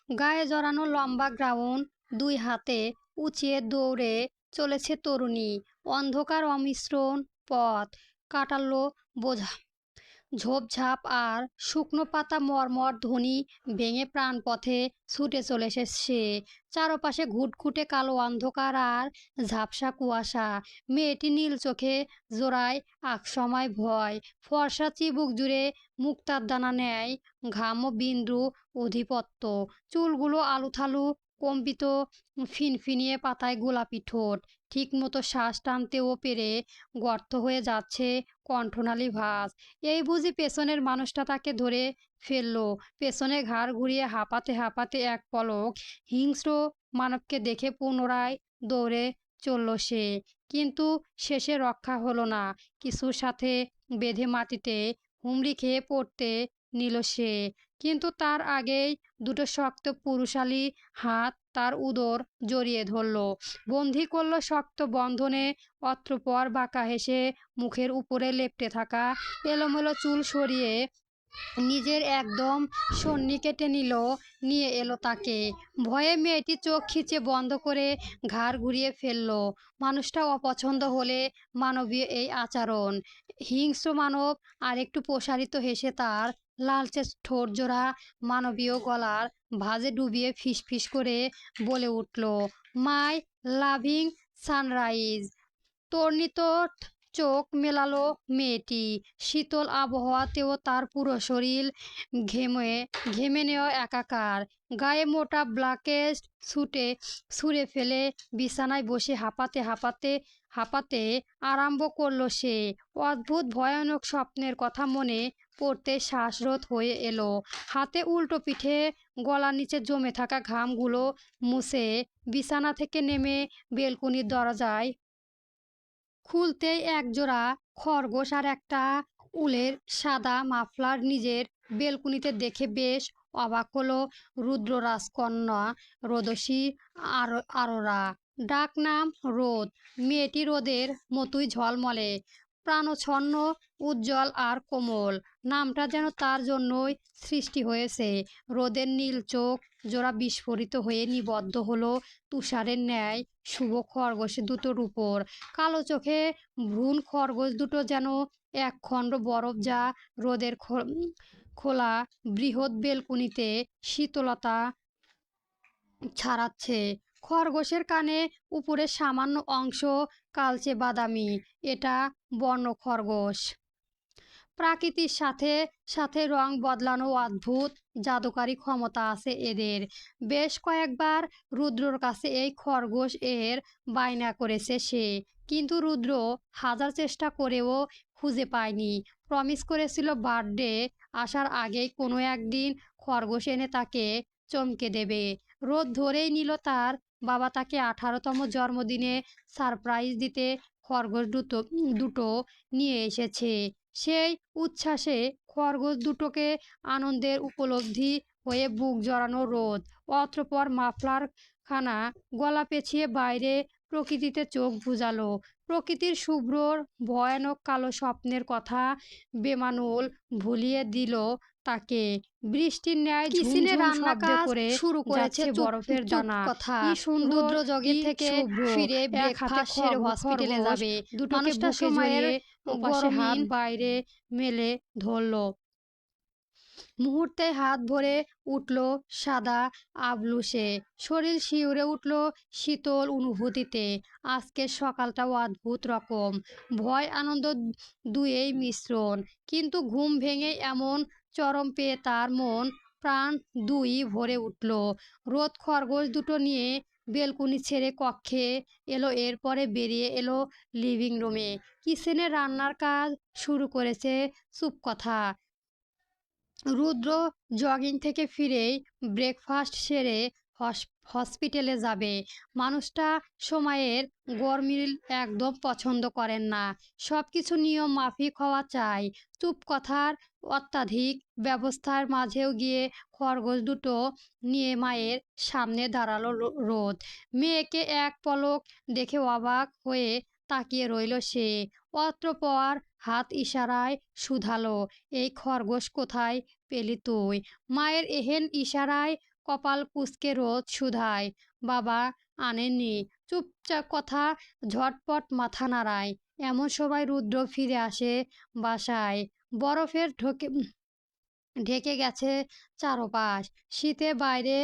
গায়ে জড়ানো লম্বা গ্রাউন, দুই হাতে উঁচিয়ে দৌড়ে চলেছে তরুণী। অন্ধকার অমিশ্রণ পথ কাটালো বোঝা ঝোপঝাপ আর শুকনো পাতা মর্মর ধ্বনি ভেঙে প্রাণপথে ছুটে চলেছে সে। চারপাশে ঘুটঘুটে কালো অন্ধকার আর ঝাপসা কুয়াশা। মেয়েটি নীল চোখে জোড়ায় আকসময় ভয়। ফর্সা চিবুক জুড়ে মুক্তার দানা নেয় ঘাম ও বিন্দু অধিপত্য। চুলগুলো আলুথালু কম্পিত, ফিনফিনিয়ে পাতায় গোলাপি ঠোঁট। ঠিকমতো শ্বাস টানতেও পেরে গর্ত হয়ে যাচ্ছে কণ্ঠনালী ভাঁজ। এই বুঝি পেছনের মানুষটা তাকে ধরে ফেললো। পেছনে ঘাড় ঘুরিয়ে হাঁপাতে হাঁপাতে এক পলক হিংস্র মানবকে দেখে পুনরায় দৌড়ে চলল সে। কিন্তু শেষে রক্ষা হলো না। কিছুর সাথে বেঁধে মাটিতে হুমড়ি খেয়ে পড়তে নিল সে। কিন্তু তার আগেই দুটো শক্ত পুরুষালী হাত তার উদর জড়িয়ে ধরল, বন্দি করলো শক্ত বন্ধনে। অতঃপর বাঁকা হেসে মুখের উপরে লেপ্টে থাকা এলোমেলো চুল সরিয়ে নিজের একদম সন্নি কেটে নিয়ে এলো তাকে। ভয়ে মেয়েটি চোখ খিচে বন্ধ করে ঘাড় ঘুরিয়ে ফেলল। মানুষটা অপছন্দ হলে মানবীয় এই আচরণ। হিংস্র মানব আরেকটু প্রসারিত হেসে তার লালচে ঠোঁট জোড়া মানবীয় গলার ভাঁজে ডুবিয়ে ফিসফিস করে বলে উঠল, মাই লাভিং সানরাইজ। তর্ণিত চোখ মেলালো মেয়েটি। শীতল আবহাওয়াতেও তার পুরো শরীর ঘেমে নেওয়া একাকার। গায়ে মোটা ব্ল্যাকেট ছুঁড়ে ফেলে বিছানায় বসে হাঁপাতে আরম্ভ করলো সে। অদ্ভুত ভয়ানক স্বপ্নের কথা মনে পড়তে শ্বাসরোধ হয়ে এলো। হাতে উল্টো পিঠে গলার নিচে জমে থাকা ঘামগুলো মুছে বিছানা থেকে নেমে বেলকনির দরজায় খুলতেই একজোড়া খরগোশ আর একটা উলের সাদা মাফলার নিজের বেলকুনিতে দেখে বেশ অবাক হলো রুদ্ররাজকন্যা রোদসী আরোরা। ডাক নাম রোদ। মেয়েটি রোদের মতোই ঝলমলে, প্রাণচ্ছন্ন, উজ্জ্বল আর কোমল। নামটা যেন তার জন্যই সৃষ্টি হয়েছে। রোদের নীল চোখ জোড়া বিস্ফোরিত হয়ে নিবদ্ধ হলো তুষারের ন্যায় শুভ খরগোশ দুটোর উপর। কালো চোখে ভ্রূণ খরগোশ দুটো যেন একখণ্ড বরফ, যা রোদের খোলা বৃহৎ বেলকুনিতে শীতলতা ছাড়াচ্ছে। খরগোশের কানে উপরে সামান্য অংশ কালচে বাদামি। এটা বন্য খরগোশ। প্রাকৃতির সাথে সাথে রং বদলানো অদ্ভুত জাদুকারী ক্ষমতা আছে এদের। বেশ কয়েকবার রুদ্রর কাছে এই খরগোশ এর বায়না করেছে সে, কিন্তু রুদ্র হাজার চেষ্টা করেও খুঁজে পায়নি। প্রমিস করেছিল বার্থডে আসার আগেই কোনো একদিন খরগোশ এনে তাকে চমকে দেবে। রোদ ধরেই নিল তার বাবা তাকে 18তম জন্মদিনে সারপ্রাইজ দিতে খরগোশ দুটো নিয়ে এসেছে। সেই উচ্ছ্বাসে খরগোশ দুটোকে আনন্দের উপলব্ধি হয়ে বুক জড়ানো রোদ অতঃপর মাফলার খানা গলা পেঁচিয়ে বাইরে প্রকৃতিতে চোখ বুজালো। প্রকৃতির শুভ্রর ভয়ানক কালো স্বপ্নের কথা বেমানুল ভুলিয়ে দিল তাকে। বৃষ্টির ন্যায় কিসিনে রান্না কাজ শুরু করেছে বরফের দানা। কি সুন্দর জগের থেকে ফিরে ব্রেকফাস্ট সেরে হসপিটালে যাবে। মানুষটা সময়ের ওপাশে হাত বাইরে মেলে ধরল। মুহূর্তে হাত ভরে উঠল সাদা আবলুসে। শরীর শিউরে উঠল শীতল অনুভূতিতে। আজকের সকালটাও অদ্ভুত রকম, ভয় আনন্দ দুয়েই মিশ্রণ। কিন্তু ঘুম ভেঙে এমন চরম পেয়ে তার মন প্রাণ দুই ভরে উঠল। রোদ খরগোশ দুটো নিয়ে বেলকুনি ছেড়ে কক্ষে এলো, এরপরে বেরিয়ে এলো লিভিং রুমে। কিচেনে রান্নার কাজ শুরু করেছে। চুপ কথা। রুদ্র জগিং থেকে ফিরেই ব্রেকফাস্ট সেরে হসপিটালে যাবে। মানুষটা সময়ের গরমিল একদম পছন্দ করেন না। সব কিছু নিয়ম মাফিক হওয়া চাই। চুপ কথার অত্যাধিক ব্যবস্থার মাঝেও গিয়ে খরগোশ দুটো নিয়ে মায়ের সামনে দাঁড়ালো রোদ। মেয়েকে এক পলক দেখে অবাক হয়ে তাকিয়ে রইল সে। অতঃপর হাত ইশারায় শুধালো, এই খরগোশ কোথায় পেলি তুই? মায়ের এহেন ইশারায় কপাল কুঁচকে রোদ শুধায়, বাবা আনেননি। চুপচাপ কথা, ঝটপট মাথা নাড়ায়। এমন সময় রুদ্র ফিরে আসে বাসায়। বরফের ঢেকে গেছে চারপাশ। শীতে বাইরে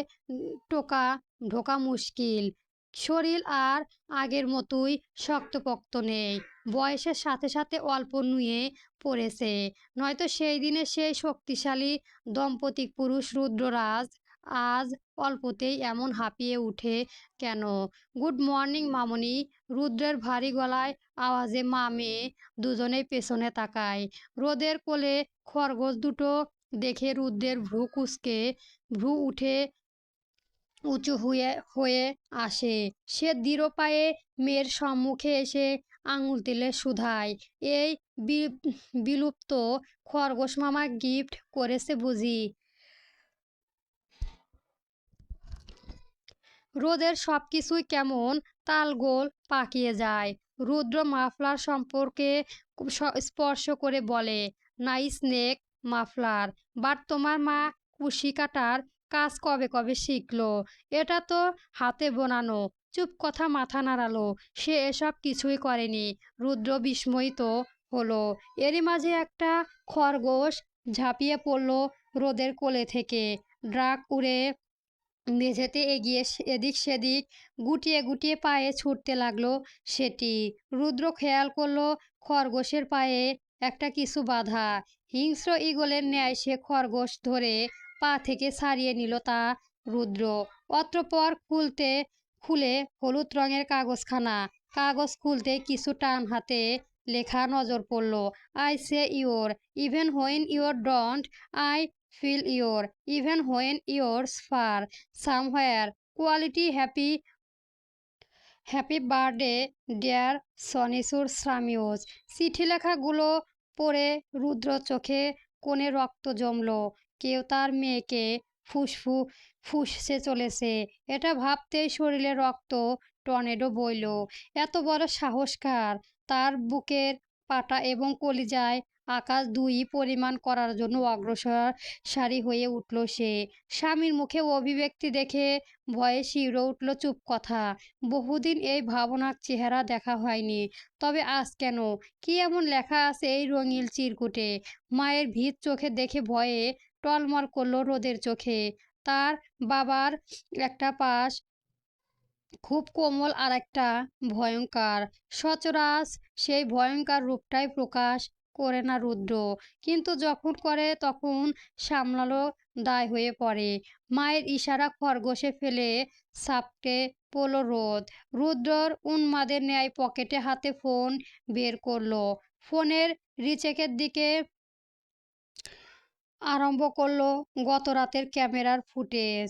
টোকা ঢোকা মুশকিল। শরীর আর আগের মতোই শক্তপোক্ত নেই, বয়সের সাথে সাথে অল্প নুয়ে পড়েছে। নয়তো সেই দিনে সেই শক্তিশালী দম্পতিক পুরুষ রুদ্ররাজ আজ অল্পতেই এমন হাঁপিয়ে উঠে কেন? গুড মর্নিং মামনি। রুদ্রের ভারী গলায় আওয়াজে মা মেয়ে দুজনেই পেছনে তাকায়। রোদের কোলে খরগোশ দুটো দেখে রুদ্রের ভ্রু উঠে উঁচু হয়ে হয়ে আসে। সে দৃঢ় পায়ে মেয়ের সম্মুখে এসে আঙুল তুলে শুধায়, এই বিলুপ্ত খরগোশ মামা গিফট করেছে বুঝি? রোদের সব কিছুই কেমন তালগোল পাকিয়ে যায়। রুদ্র মাফলার সম্পর্কে স্পর্শ করে বলে, নাইস নেক মাফলার, বাট তোমার মা কুশি কাটার কাজ কবে কবে শিখলো? এটা তো হাতে বোনানো। চুপ কথা মাথা নাড়ালো। সে এসব কিছুই করেনি। রুদ্র বিস্ময়িত হলো। এরই মাঝে একটা খরগোশ ঝাঁপিয়ে পড়ল রোদের কোলে থেকে। ড্রাক উড়ে মেঝেতে এগিয়ে এদিক সেদিক গুটিয়ে গুটিয়ে পায়ে ছুটতে লাগলো সেটি। রুদ্র খেয়াল করলো খরগোশের পায়ে একটা কিছু বাঁধা। হিংস্র ঈগলের ন্যায় সে খরগোশ ধরে পা থেকে ছাড়িয়ে নিল তা রুদ্র। অতঃপর খুলে হলুদ রঙের কাগজখানা। কাগজ খুলতে কিছু টান হাতে লেখা নজর পড়ল, I say your even when your don't I feel your even when yours far somewhere quality happy birthday dear সনিসুর শ্রামিউজ। চিঠি লেখাগুলো পড়ে রুদ্র চোখে কোণে রক্ত জমলো। কেউ তার মেয়েকে ফুসছে চলেছে, এটা ভাবতেই শরীরে রক্ত টর্নেডো বইল। এত বড় সাহসকার! তার বুকের পাটা এবং কলিজায় আকাশ দুই পরিমাণ করার জন্য অগ্রসর হয়ে উঠল সে। স্বামীর মুখে অভিব্যক্তি দেখে ভয়ে শিউরে উঠল। চুপ কথা। বহুদিন এই ভাবনার চেহারা দেখা হয়নি। তবে আজ কেন? কি এমন লেখা আছে এই রঙিন চিরকুটে? মায়ের ভীত চোখে দেখে ভয়ে টলমল করল রোদের চোখে। তার বাবার একটা পাশ খুব কোমল আর একটা ভয়ঙ্কর। সচরাচর সেই ভয়ঙ্কর রূপটাই প্রকাশ করে না রুদ্র, কিন্তু যখন করে তখন সামলানো দায় হয়ে পড়ে। মায়ের ইশারা খরগোশে ফেলে সাপটে পড়ল রোদ। রুদ্রর উন্মাদের ন্যায় পকেটে হাতে ফোন বের করলো। ফোনের রিচেকের দিকে আরম্ভ করলো। গত রাতের ক্যামেরার ফুটেজ।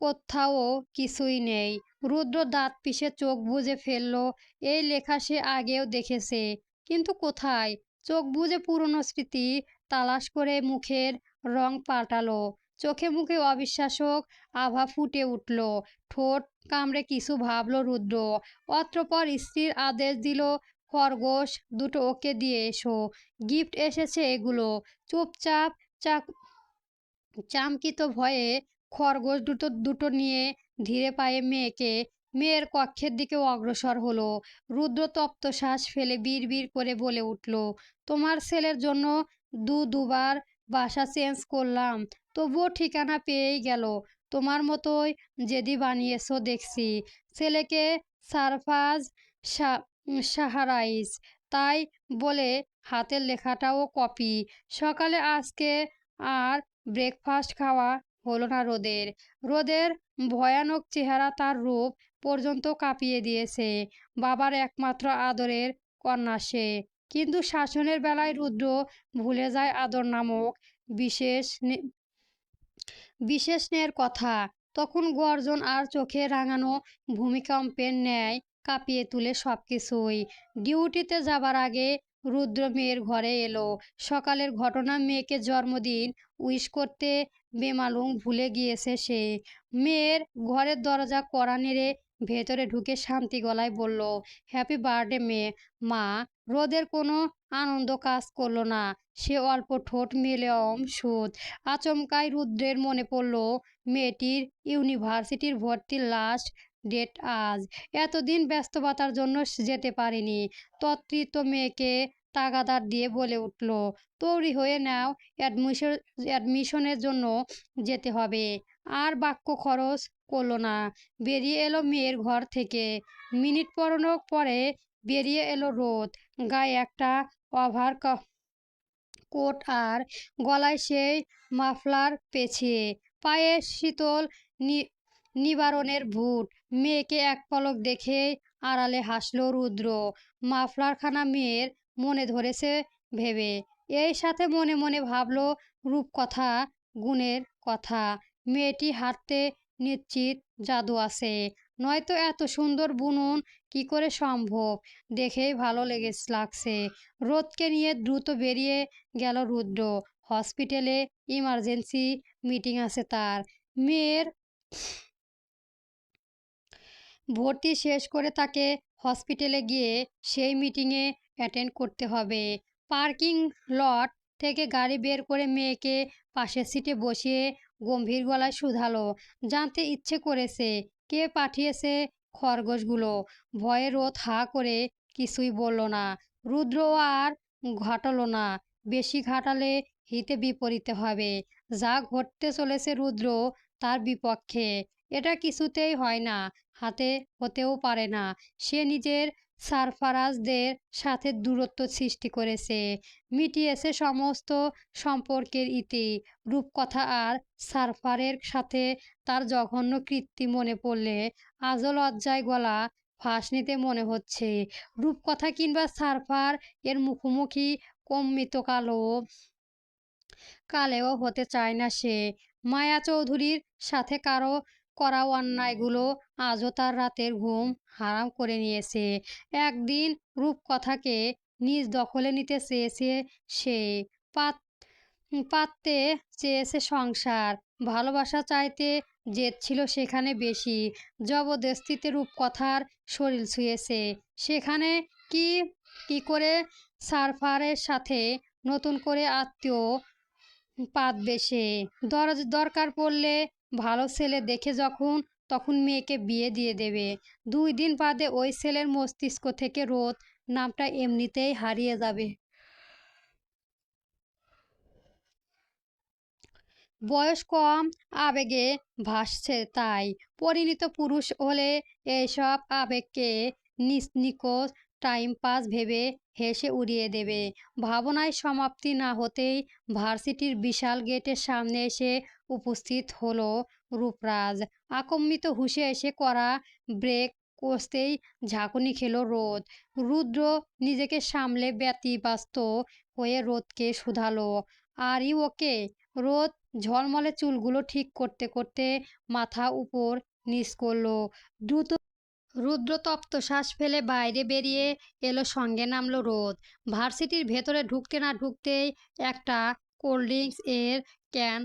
কোথাও কিছুই নেই। রুদ্র দাঁত পিষে চোখ বুজে ফেলল। এই লেখা সে আগেও দেখেছে, কিন্তু কোথায়? চোখ বুজে পুরনো স্মৃতি তালাশ করে মুখের রং পাল্টালো। চোখে মুখে অবিশ্বাসক আভা ফুটে উঠল। ঠোঁট কামড়ে কিছু ভাবল রুদ্র। অতঃপর স্ত্রীর আদেশ দিল, খরগোশ দুটো ওকে দিয়ে এসো। গিফট এসেছে এগুলো। চুপচাপ চামকিত ভয়ে খরগোশ দুটো নিয়ে ধীরে পায়ে মেয়ের কক্ষের দিকে অগ্রসর হলো। রুদ্র তপ্ত শ্বাস ফেলে বিড়বিড় করে বলে উঠল, তোমার ছেলের জন্য দুবার বাসা চেঞ্জ করলাম, তবুও ঠিকানা পেয়েই গেল। তোমার মতোই জেদি বানিয়েছো দেখছি। ছেলেকে সারফাজ সাহারাইজ, তাই বলে হাতের লেখাটাও কপি। সকালে আজকে আর ব্রেকফাস্ট খাওয়া হলো না রোদের ভয়ানক চেহারা তার রূপ পর্যন্ত কাঁপিয়ে দিয়েছে। বাবার একমাত্র আদরের কন্যা সে, কিন্তু শাসনের বেলায় রুদ্র ভুলে যায় আদর নামক বিশেষ স্নেহের কথা। তখন গর্জন আর চোখে রাঙানো ভূমিকম্পের ন্যায় কাঁপিয়ে তুলে সবকিছুই। ডিউটিতে যাবার আগে রুদ্র মেয়ের ঘরে এলো। সকালের ঘটনা, মেয়েকে জন্মদিন উইশ করতে বেমালুম ভুলে গিয়েছে সে। মেয়ের ঘরের দরজা কড়া নেড়ে ভেতরে ঢুকে শান্তি গলায় বলল, হ্যাপি বার্থডে মেয়ে। মা রোদের কোনো আনন্দ কাজ করলো না। সে অল্প ঠোঁট মেলে সুদ। আচমকাই রুদ্রের মনে পড়ল মেয়েটির ইউনিভার্সিটির ভর্তির লাস্ট ডেট আজ। এতদিন ব্যস্ততার জন্য যেতে পারেনি। তত্রিত মেয়েকে তাগাদার দিয়ে বলে উঠল, তৈরি হয়ে নাও, অ্যাডমিশনের জন্য যেতে হবে। আর বাক্য খরচ করল না। বেরিয়ে এলো মেয়ের ঘর থেকে। মিনিট পনেরো পরে বেরিয়ে এলো রোদ। গায়ে একটা ওভার কোট আর গলায় সেই মাফলার পেঁচিয়ে, পায়ে শীতল নিবারণের বুট। মেয়েকে এক পলক দেখে আড়ালে হাসল রুদ্র। মাফলারখানা মেয়ের মনে ধরেছে ভেবে। এই সাথে মনে মনে ভাবল রূপকথা, গুণের কথা। মেয়েটি হাঁটতে নিশ্চিত জাদু আছে, নয়তো এত সুন্দর বুনন কি করে সম্ভব। দেখেই ভালো লাগছে। রোদকে নিয়ে দ্রুত বেরিয়ে গেল রুদ্র। হসপিটালে ইমার্জেন্সি মিটিং আছে তার। মেয়ের ভর্তি শেষ করে তাকে হসপিটালে গিয়ে সেই মিটিংয়ে অ্যাটেন্ড করতে হবে। পার্কিং লট থেকে গাড়ি বের করে মেয়েকে পাশের সিটে বসিয়ে গম্ভীর গলায় শুধালো, জানতে ইচ্ছে করেছে কে পাঠিয়েছে খরগোশগুলো। ভয়ে রোদ হা করে কিছুই বলল না। রুদ্র আর ঘাটালো না। বেশি ঘাটালে হিতে বিপরীতে হবে। যা ঘটতে চলেছে রুদ্র তার বিপক্ষে। এটা কিছুতেই হয় না, হাতে হতেও পারে না। সে নিজের সারফারাজদের সাথে দূরত্ব সৃষ্টি করেছে, মিটিয়েছে সমস্ত সম্পর্কের ইতি। রূপকথা আর সারফারের সাথে তার জঘন্য কীর্তি মনে পড়লে আজও লজ্জায় গলা ফাঁস নিতে মনে হচ্ছে। রূপকথা কিংবা সারফার এর মুখোমুখি কম্মিত কালেও হতে চায় না সে। মায়া চৌধুরীর সাথে কারো করা অন্যায়গুলো আজও তার রাতের ঘুম হারাম করে নিয়েছে। একদিন রূপকথাকে নিজ দখলে নিতে চেয়েছে সে। পাততে চেয়েছে সংসার। ভালোবাসা চাইতে জেদ ছিল সেখানে বেশি। জবরদস্তিতে রূপকথার শরীর ছুঁয়েছে সেখানে। কি কি করে সারফারের সাথে নতুন করে আত্মীয় পাতবে সে। দরকার পড়লে ভালো ছেলে দেখে তখন মেয়েকে বিয়ে দিয়ে দেবে। 2 দিন বাদে ওই ছেলের মস্তিষ্ক থেকে রোদ নামটা এমনিতেই হারিয়ে যাবে। বয়স কম, আবেগে ভাসছে তাই। পরিণত পুরুষ হলে এইসব আবেগকে নিকোজ টাইম পাস ভেবে হেসে উড়িয়ে দেবে। ভাবনায় সমাপ্তি না হতেই ভার্সিটির বিশাল গেটের সামনে এসে উপস্থিত হলো রূপরাজ। আকম্মিত হুঁশে এসে করা ব্রেক কষতেই ঝাঁকুনি খেলো রোদ। রুদ্র নিজেকে সামলে ব্যতিব্যস্ত হয়ে রোদকে শুধালো, আর ইউ ওকে? রোদ ঝলমলে চুলগুলো ঠিক করতে করতে মাথা উপর নিচ করলো। দ্রুত রুদ্র তপ্ত শ্বাস ফেলে বাইরে বেরিয়ে এলো। সঙ্গে নামলো রোদ। ভার্সিটির ভেতরে ঢুকতে না ঢুকতেই একটা কোল্ড ড্রিঙ্কস এর ক্যান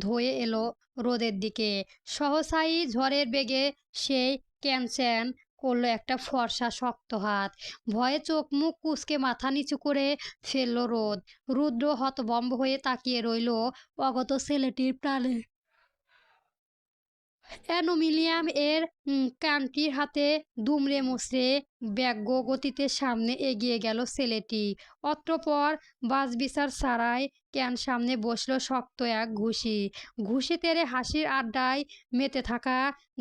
ধোয়ে এলো রোদের দিকে। সহসাই ঝড়ের বেগে সেই ক্যানচ্যান করলো একটা ফর্সা শক্ত হাত। ভয়ে চোখ মুখ কুঁচকে মাথা নিচু করে ফেললো রোদ। রুদ্র হতভম্ব হয়ে তাকিয়ে রইল অগত ছেলেটির প্রাণে। অ্যানোমিলিয়াম এর কানটির হাতে দুমড়ে মুচড়ে ব্যগ্র গতিতে সামনে এগিয়ে গেল ছেলেটি। অতঃপর বাছবিচার ছাড়াই ক্যান সামনে বসল শক্ত এক ঘুষি। ঘুষি তেড়ে হাসির আড্ডায় মেতে থাকা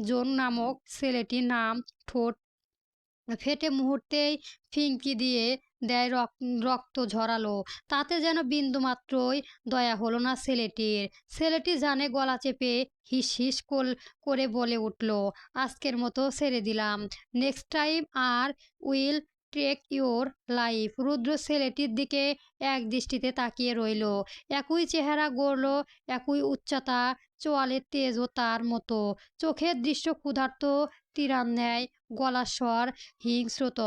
জন নামক ছেলেটির নাম ঠোঁট ফেটে মুহূর্তেই ফিঙ্কি দিয়ে দেয়। রক্ত ঝরালো। তাতে যেন বিন্দুমাত্রই দয়া হলো না ছেলেটির। ছেলেটি জানে গলা চেপে হিস হিস করে বলে উঠল, আজকের মতো ছেড়ে দিলাম। নেক্সট টাইম আর will take your life. Rudra ছেলেটির দিকে এক দৃষ্টিতে তাকিয়ে রইল। একই চেহারা গড়ল, একই উচ্চতা, চোয়ালের তেজও তার মতো। চোখের দৃশ্য ক্ষুধার্ত তীরার ন্যায়, গলার স্বর হিংস্রত,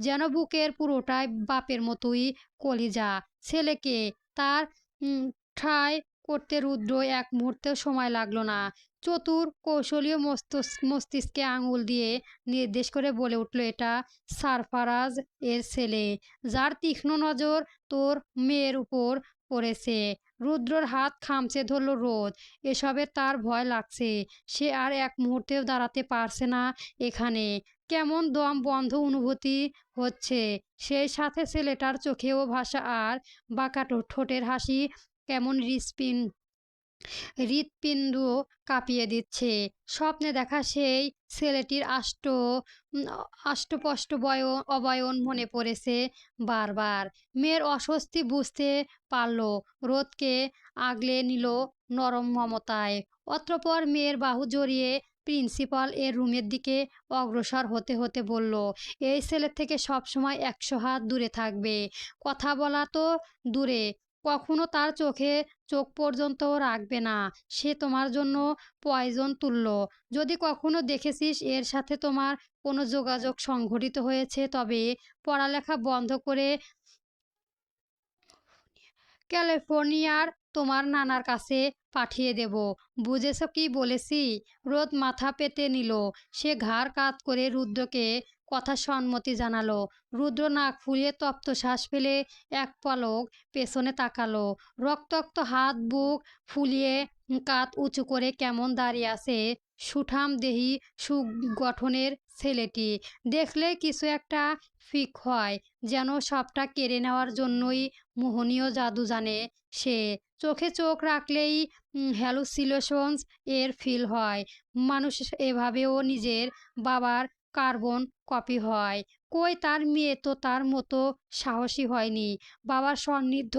যেন বুকের পুরোটাই বাপের মতোই কলিজা। ছেলেকে তার ঠায় করতে রুদ্র এক মুহূর্তেও সময় লাগলো না। চতুর কৌশলীয় মস্তিষ্কে আঙুল দিয়ে নির্দেশ করে বলে উঠল, এটা সারফারাজ এর ছেলে, যার তীক্ষ্ণ নজর তোর মেয়ের উপর পড়েছে। রুদ্রর হাত খামচে ধরল রোদ। এসবে তার ভয় লাগছে। সে আর এক মুহূর্তেও দাঁড়াতে পারছে না এখানে। কেমন দম বন্ধ অনুভূতি হচ্ছে। সেই সাথে ছেলেটার চোখেও ভাষা আর বাঁকা ঠোঁটের হাসি কেমন হৃৎপিণ্ড কাঁপিয়ে দিচ্ছে। স্বপ্নে দেখা সেই ছেলেটির আষ্টপষ্ট অবয়ন মনে পড়েছে বারবার। মেয়ের অস্বস্তি বুঝতে পারল। রোদকে আগলে নিল নরম মমতায়। অতঃপর মেয়ের বাহু জড়িয়ে প্রিন্সিপাল এর রুমের দিকে অগ্রসর হতে হতে বলল, এই ছেলের থেকে সবসময় 100 হাত দূরে থাকবে। কথা বলা তো দূরে, কখনো তার চোখ পর্যন্তও রাখবে না। সে তোমার জন্য পয়জন তুল্য। যদি কখনো দেখেছিস এর সাথে তোমার কোনো যোগাযোগ সংঘটিত হয়েছে, তবে পড়ালেখা বন্ধ করে ক্যালিফোর্নিয়ার তোমার নানার কাছে পাঠিয়ে দেব। বুঝেছ কি বলেছি? রোদ মাথা পেতে নিল। সে ঘাড় কাত করে রুদ্রকে কথা সম্মতি জানালো। রুদ্র নাক ফুলিয়ে তপ্ত শ্বাস ফেলে এক পলক পেছনে তাকালো। রক্তাক্ত হাত বুক ফুলিয়ে কাত উঁচু করে কেমন দাঁড়িয়ে আছে সুঠাম দেহি সুগঠনের ছেলেটি। দেখলে কিছু একটা ফিক হয়, যেন সবটা কেড়ে নেওয়ার জন্যই মোহনীয় জাদু জানে সে। চোখে চোখ রাখলেই হ্যালুসিনেশনস এর ফিল হয়। মানুষ এভাবেও নিজের বাবার কার্বন কপি হয়। কই তার মেয়ে তো তার মতো সাহসী হয়নি। বাবার সান্নিধ্য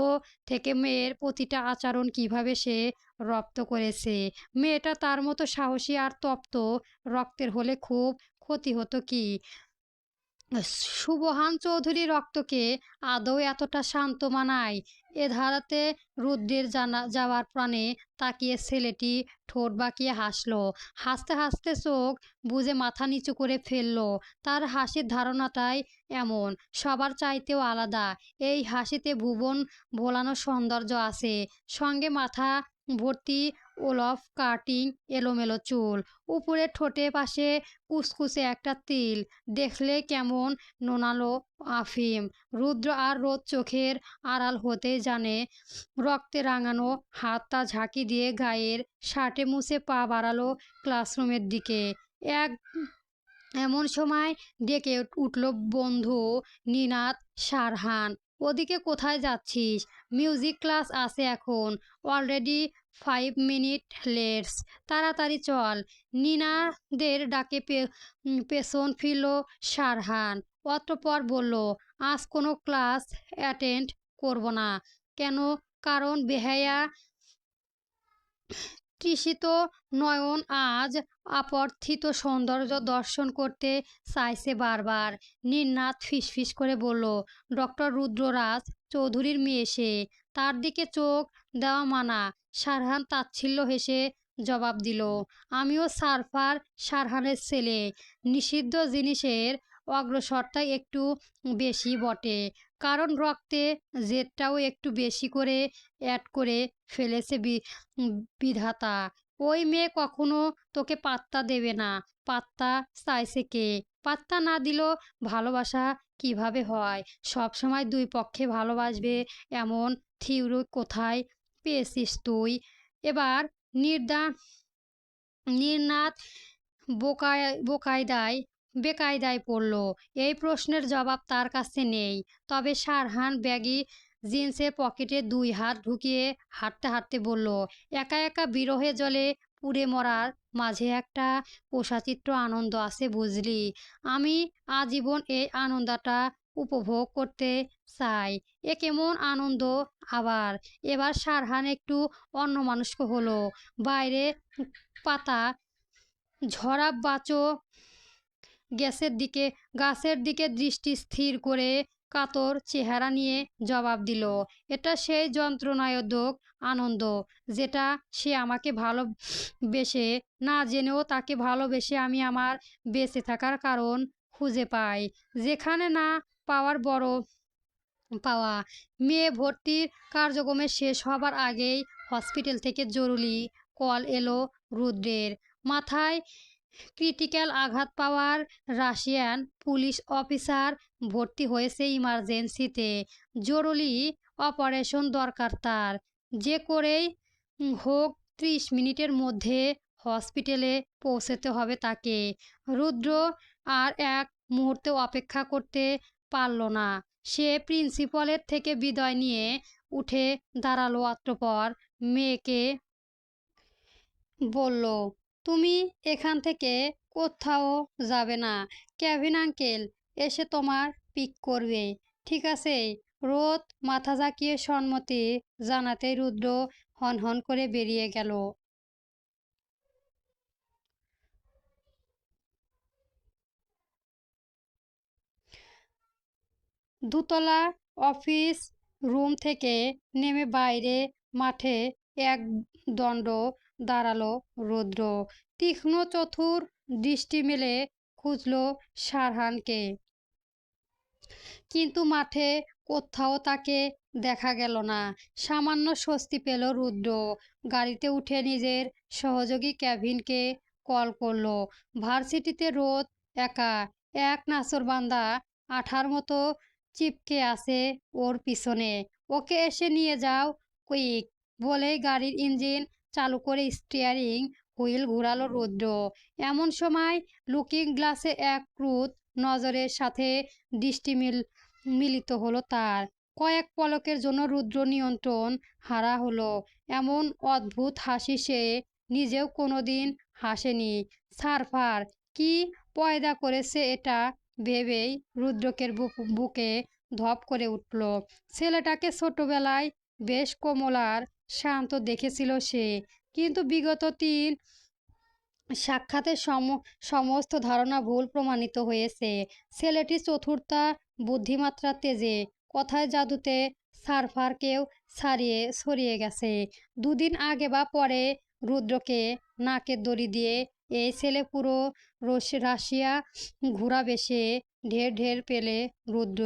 থেকে মেয়ের প্রতিটা আচরণ কিভাবে সে রপ্ত করেছে। মেয়েটা তার মতো সাহসী আর তপ্ত রক্তের হলে খুব ক্ষতি হতো কি? সুবহান চৌধুরী রক্তকে আদৌ এতটা শান্ত মানায়? এ ধারাতে রুদ্রের যাওয়ার প্রাণে তাকিয়ে ছেলেটি ঠোঁট বাঁকিয়ে হাসল। হাসতে হাসতে চোখ বুজে মাথা নিচু করে ফেলল। তার হাসির ধারণাটাই এমন, সবার চাইতেও আলাদা। এই হাসিতে ভুবন ভোলানো সৌন্দর্য আছে, সঙ্গে মাথা ভর্তি ওলফ কাটিং এলোমেলো চুল, উপরে ঠোঁটে পাশে কুচকুচে একটা তিল, দেখলে কেমন নোনালো আফিম। রুদ্র আর রোদ চোখের আড়াল হতেই জানে রক্তে রাঙানো হাতটা ঝাঁকি দিয়ে গায়ের শার্টে মুছে পা বাড়ালো ক্লাসরুমের দিকে। এক এমন সময় ডেকে উঠল বন্ধু নিনাত সারহান, ওদিকে কোথায় যাচ্ছিস? মিউজিক ক্লাস আছে এখন, অলরেডি 5 মিনিট লেটস, তাড়াতাড়ি চল। নিনাদের ডাকে পেছন ফিরল সারহান। অতঃপর বলল, আজ কোনো ক্লাস অ্যাটেন্ড করব না। কেন? কারণ বেহায়া তৃষিত নয়ন আজ অপ্রার্থিত সৌন্দর্য দর্শন করতে চাইছে বারবার। নিনাত ফিসফিস করে বলল, ডক্টর রুদ্ররাজ চৌধুরীর মেয়ে সে, তার দিকে চোখ দেওয়া মানা। সারহান তাচ্ছিল্য হেসে জবাব দিল, আমিও সারহানের ছেলে। নিষিদ্ধ জিনিসের অগ্রসরতা একটু বেশি বটে, কারণ রক্তে জেদটাও একটু বেশি করে অ্যাড করে ফেলেছে বিধাতা। ওই মেয়ে কখনো তোকে পাত্তা দেবে না। পাত্তা চাইছে কে? পাত্তা না দিলেও ভালোবাসা কিভাবে হয়? সব সময় দুই পক্ষে ভালোবাসবে এমন থিওরি কোথায় পেয়েছিস তুই? এবার নির্নাদ বেকায়দায় পড়ল। এই প্রশ্নের জবাব তার কাছে নেই। তবে সারহান ব্যাগি জিন্সের পকেটে 2 হাত ঢুকিয়ে হাঁটতে হাঁটতে বলল, একা একা বিরহে জলে পুড়ে মরার মাঝে একটা পোষাচিত্র আনন্দ আছে বুঝলি। আমি আজীবন এই আনন্দটা উপভোগ করতে চাই। এ কেমন আনন্দ আবার? এবার সারহান একটু অন্যমনস্ক হলো। বাইরে পাতা ঝরা গাছের দিকে দৃষ্টি স্থির করে কাতর চেহারা নিয়ে জবাব দিল, এটা সেই যন্ত্রণাদায়ক আনন্দ যেটা সে আমাকে ভালোবেসে না জেনেও তাকে ভালোবেসে আমি আমার বেঁচে থাকার কারণ খুঁজে পাই, যেখানে না পাওয়ার বড় পাওয়া। মেয়ে ভর্তির কার্যক্রমে শেষ হবার আগেই হসপিটাল থেকে জরুরি কল এলো রুদ্রের। মাথায় ক্রিটিক্যাল আঘাত পাওয়ার রাশিয়ান পুলিশ অফিসার ভর্তি হয়েছে ইমার্জেন্সিতে। জরুরি অপারেশন দরকার তার, যে করেই হোক 30 মিনিটের মধ্যে হসপিটালে পৌঁছতে হবে তাকে। রুদ্র আর এক মুহূর্তে অপেক্ষা করতে পারল না। সে প্রিন্সিপালের থেকে বিদায় নিয়ে উঠে দাঁড়ালো। অতঃপর মেয়েকে বলল, তুমি এখান থেকে কোথাও যাবে না, কেভিন আঙ্কেল এসে তোমার পিক করবে, ঠিক আছে? রোদ মাথা ঝাঁকিয়ে সম্মতি জানাতেই রুদ্র হনহন করে বেরিয়ে গেল। দুতলা অফিস রুম থেকে নেমে বাইরে মাঠে এক দণ্ড দাঁড়ালো রুদ্র। তীক্ষ্ণ চতুর দৃষ্টি মেলে খুঁজল সারহানকে, কিন্তু মাঠে কোথাও তাকে দেখা গেল না। সামান্য স্বস্তি পেল রুদ্র। গাড়িতে উঠে নিজের সহযোগী কেভিনকে কল করল। ভার্সিটিতে রোদ একা, এক নাছোড়বান্দা আঠার মতো চিপকে আছে ওর পিছনে। ওকে এসে নিয়ে যাও কুইক বলেই গাড়ির ইঞ্জিন চালু করে স্টিয়ারিং হুইল ঘুরালো রুদ্র। এমন সময় লুকিং গ্লাসে এক ক্রুদ নজরের সাথে দৃষ্টি মিলিত হলো তার। কয়েক পলকের জন্য রুদ্র নিয়ন্ত্রণ হারা হলো। এমন অদ্ভুত হাসি সে নিজেও কোনোদিন হাসেনি। সার্ফার কি পয়দা করেছে এটা ভেবেই রুদ্রকের বুকে ধপ করে উঠল। ছেলেটাকে ছোটবেলায় বেশ কোমল আর শান্ত দেখেছিল সে, কিন্তু বিগত 3 সাক্ষাতের সমস্ত ধারণা ভুল প্রমাণিত হয়েছে। ছেলেটি চতুর্থা, বুদ্ধিমাত্রার তেজে, কথায় জাদুতে সার্ফারকেও ছড়িয়ে গেছে। 2 দিন আগে বা পরে রুদ্রকে নাকের দড়ি দিয়ে এই ছেলে পুরো রাশিয়া ঘুরাবে সে ঢের ঢের পেলে রুদ্র।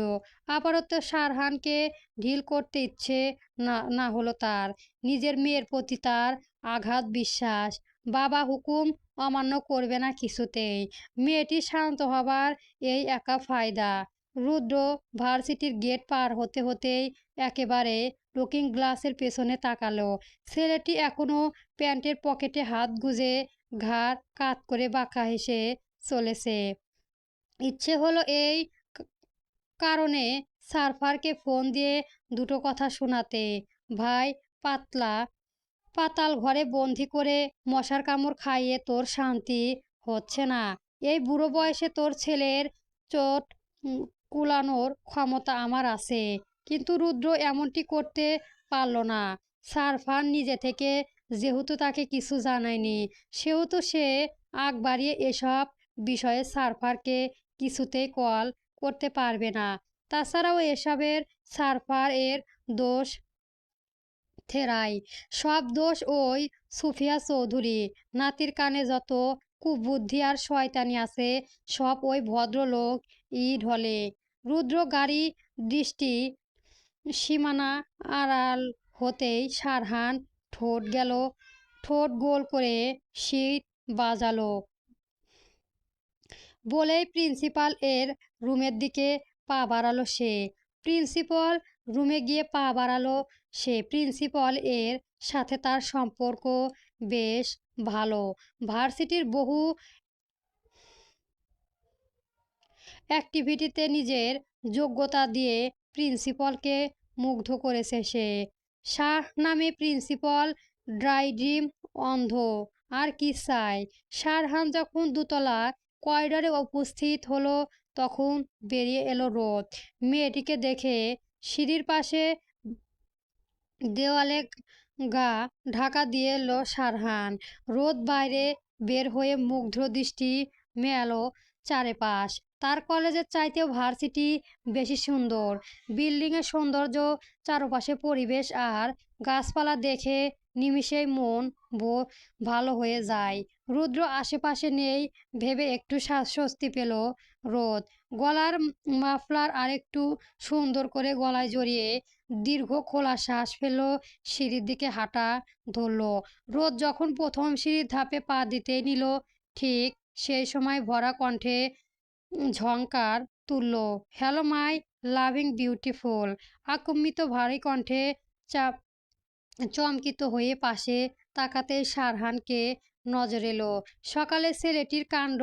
আপাতত সারহানকে ঢিল করতে ইচ্ছে না হলো তার। নিজের মেয়ের প্রতি তার আঘাত বিশ্বাস। বাবা হুকুম অমান্য করবে না কিছুতেই। মেয়েটি শান্ত হবার এই একা ফায়দা। রুদ্র ভার্সিটির গেট পার হতে হতেই একেবারে লুকিং গ্লাসের পেছনে তাকালো। ছেলেটি এখনো প্যান্টের পকেটে হাত গুজে ঘাড় কাত করে বাঁকা হেসে চলেছে। ইচ্ছে হলো এই কারণে সার্ফারকে ফোন দিয়ে দুটো কথা শোনাতে। ভাই, পাতাল ঘরে বন্দি করে মশার কামড় খাইয়ে তোর শান্তি হচ্ছে না। এই বুড়ো বয়সে তোর ছেলের চোট কুলানোর ক্ষমতা আমার আছে। কিন্তু রুদ্র এমনটি করতে পারল না। সারফার নিজে থেকে যেহেতু তাকে কিছু জানায়নি, সেহেতু সে আগ বাড়িয়ে এসব বিষয়ে সারফারকে কিছুতেই কল করতে পারবে না। তাছাড়াও এসবের সারফার এর দোষ থেরাই। সব দোষ ওই সুফিয়া চৌধুরী। নাতির কানে যত কুবুদ্ধি আর শয়তানি আছে সব ওই ভদ্রলোক ঢলে। রুদ্র গাড়ি দৃষ্টি সীমানা আড়াল হতেই সারহান ঠোঁট গোল করে সিট বাজালো বলেই প্রিন্সিপাল এর রুমের দিকে পা বাড়ালো সে। প্রিন্সিপাল এর সাথে তার সম্পর্ক বেশ ভালো। ভার্সিটির বহু অ্যাক্টিভিটিতে নিজের যোগ্যতা দিয়ে প্রিন্সিপালকে মুগ্ধ করেছে সে। শাহ নামে প্রিন্সিপাল, ড্রাই ড্রিম, অন্ধ, আর কি চাই। সারহান যখন দুতলা করিডরে উপস্থিত হলো তখন বেরিয়ে এলো রোদ। মেয়েটিকে দেখে সিঁড়ির পাশে দেওয়ালে গা ঢাকা দিয়ে এলো সারহান। রোদ বাইরে বের হয়ে মুগ্ধ দৃষ্টি মেলো চারেপাশ। তার কলেজের চাইতেও ভার্সিটি বেশি সুন্দর। বিল্ডিংয়ের সৌন্দর্য, চারপাশে পরিবেশ আর গাছপালা দেখে নিমিষেই মন ভালো হয়ে যায়। রুদ্র আশেপাশে নেই ভেবে একটু স্বস্তি পেল রোদ। গলার মাফলার আরেকটু সুন্দর করে গলায় জড়িয়ে দীর্ঘ খোলা শ্বাস ফেলল, সিঁড়ির দিকে হাঁটা ধরল। রোদ যখন প্রথম সিঁড়ির ধাপে পা দিতে নিল, ঠিক সেই সময় ভরা কণ্ঠে ঝংকার তুলল, হ্যালো মাই লাভিং বিউটিফুল। আকুম্মিত ভারী কণ্ঠে চাপ চমকিত হয়ে পাশে তাকাতেই সারহানকে নজর এলো। সকালে ছেলেটির কাণ্ড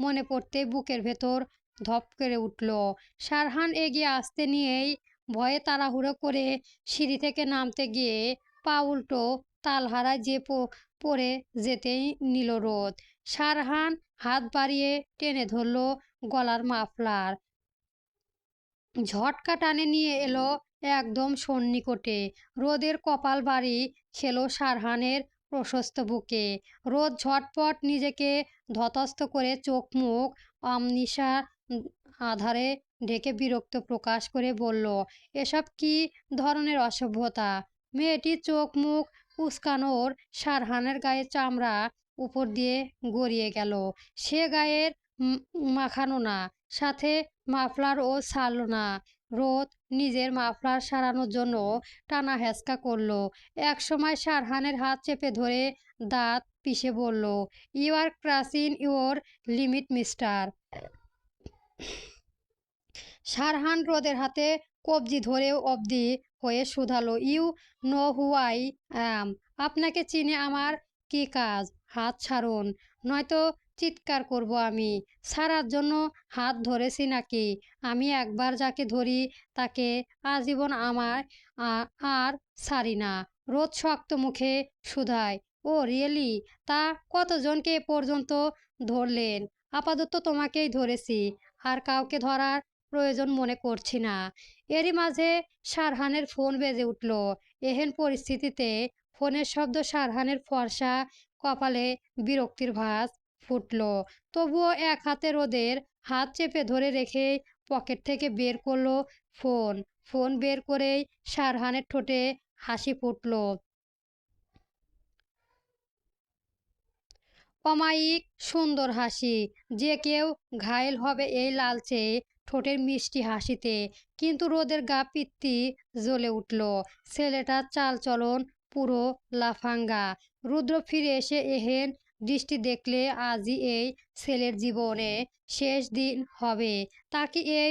মনে পড়তে বুকের ভেতর ধপ করে উঠল। সারহান এগিয়ে আসতে নিয়েই ভয়ে তাড়াহুড়ো করে সিঁড়ি থেকে নামতে গিয়ে পা উল্টো তালহারায় যে পড়ে যেতেই নিল রোদ। সারহান হাত বাড়িয়ে টেনে ধরল গলার মাফলার, ঝটকা টানে নিয়ে এলো একদম সন্নিকটে। রোদের কপাল বাড়ি খেলো সারহানের প্রশস্ত বুকে। রোদ ঝটপট নিজেকে ধতস্থ করে চোখ মুখ অমনিশা আধারে ঢেকে বিরক্ত প্রকাশ করে বলল, এসব কি ধরনের অসভ্যতা? মেয়েটির চোখ মুখ কুঁচকানোর সারহানের গায়ের চামড়া উপর দিয়ে গড়িয়ে গেল। সে গায়ের মাখানো না, সাথে মাফলারও ছাড়ল না। রোদ নিজের মাফলার সারানোর জন্য টানা হেঁচকা করল। এক সময় সারহানের হাত চেপে ধরে দাঁত পিষে বলল, you are crossing your limit mister. Sarhan রোদের হাতে কবজি ধরেও অবধি হয়ে শুধালো, you know who I am. আপনাকে চিনে আমার কি কাজ? হাত ছাড়ুন, নয়তো চিৎকার করব আমি। ছাড়ার জন্য হাত ধরেছি নাকি? আমি একবার যাকে ধরি তাকে আজীবন আমার আর ছাড়ি না। রোদ শক্ত মুখে শুধায়, ও রিয়েলি? তা কতজনকে এ পর্যন্ত ধরলেন? আপাতত তোমাকেই ধরেছি, আর কাউকে ধরার প্রয়োজন মনে করছি না। এরই মাঝে সারহানের ফোন বেজে উঠল। এহেন পরিস্থিতিতে ফোনের শব্দ সারহানের ফর্সা কপালে বিরক্তির ভাঁজ ফুটল। তবুও এক হাতে রোদের হাত চেপে ধরে রেখে পকেট থেকে বের করলো ফোন। ফোন বের করেই সারহানের ঠোঁটে হাসি ফুটল, অমায়িক সুন্দর হাসি। যে কেউ ঘায়েল হবে এই লালচে ঠোঁটের মিষ্টি হাসিতে। কিন্তু রোদের গা পিত্তি জ্বলে উঠল। ছেলেটার চালচলন পুরো লাফাঙ্গা। রুদ্র ফিরে এসে এহেন দৃষ্টি দেখলে আজই এই ছেলের জীবনে শেষ দিন হবে। তাকে এই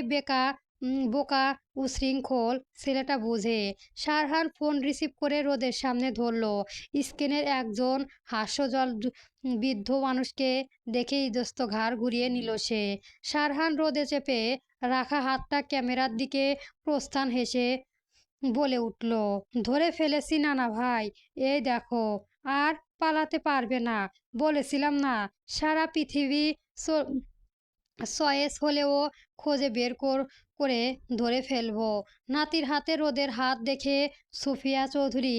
বোকা উশৃঙ্খল ছেলেটা বোঝে। সারহান ফোন রিসিভ করে রোদের সামনে ধরল। স্ক্রিনের একজন হাস্যজল বৃদ্ধ মানুষকে দেখে ইতস্ত ঘাড় ঘুরিয়ে নিল সে। সারহান রোদে চেপে রাখা হাতটা ক্যামেরার দিকে প্রস্থান হেসে বলে উঠল, ধরে ফেলেছি নানা ভাই, এই দেখো। আর পালাতে পারবে না, বলেছিলাম না? সারা পৃথিবী চয়েস হলেও খোঁজে বের করে ধরে ফেলবো। নাতির হাতে রোদের হাত দেখে সুফিয়া চৌধুরী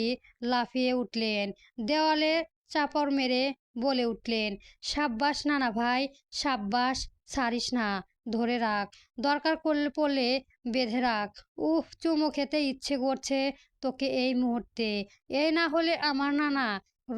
লাফিয়ে উঠলেন, দেওয়ালে চাপড় মেরে বলে উঠলেন, সাব্বাস নানা ভাই, সাব্বাস, ছাড়িস না, ধরে রাখ, দরকার পড়লে বেঁধে রাখ। উফ, চুমু খেতে ইচ্ছে করছে তোকে এই মুহূর্তে। এই না হলে আমার নানা।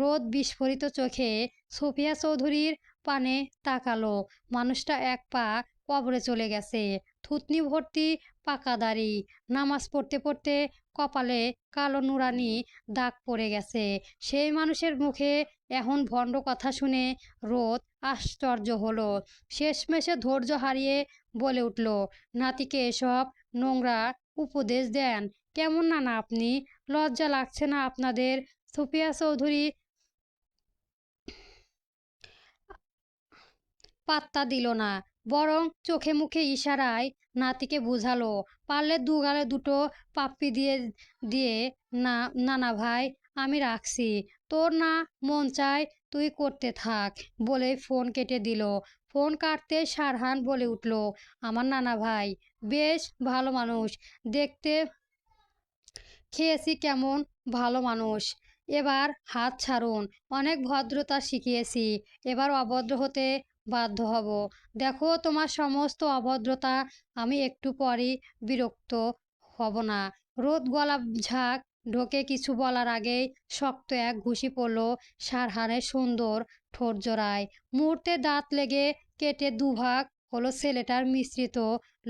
রোদ বিস্ফোরিত চোখে সুফিয়া চৌধুরীর পানে তাকালো। মানুষটা এক পা কবরে চলে গেছে। থুতনি ভর্তি পাকা দাড়ি, নামাজ পড়তে পড়তে কপালে কালো নুরানি দাগ পড়ে গেছে। সেই মানুষের মুখে এখন ভণ্ড কথা শুনে রোদ আশ্চর্য হলো। শেষমেশে ধৈর্য হারিয়ে বলে উঠল, নাতিকে এসব নোংরা উপদেশ দেন কেমন নানা আপনি? লজ্জা লাগছে না আপনাদের? সুফিয়া চৌধুরী পাত্তা দিল না, বরং চোখে মুখে ইশারায় নাতিকে বুঝালো, পারলে দুগালে দুটো পাপ্পি দিয়ে দিয়ে না নানা ভাই, আমি রাখছি। তোর না মন চায় তুই করতে থাক, বলে ফোন কেটে দিল। ফোন কাটতে সারহান বলে উঠল, আমার নানা ভাই বেশ ভালো মানুষ দেখতে, খেয়েছি কেমন ভালো মানুষ। এবার হাত ছাড়ুন, অনেক ভদ্রতা শিখিয়েছি, এবার অভদ্র হতে বাধ্য হব। দেখো তোমার সমস্ত অভদ্রতা আমি একটু পরই বিরক্ত হব না। রোদ গলা ঝাঁক ঢোকে কিছু বলার আগেই শক্ত এক ঘুষি পড়ল সারহানের সুন্দর ঠোঁট জোড়ায়। মুহূর্তে দাঁত লেগে কেটে দুভাগ হলো ছেলেটার মিশ্রিত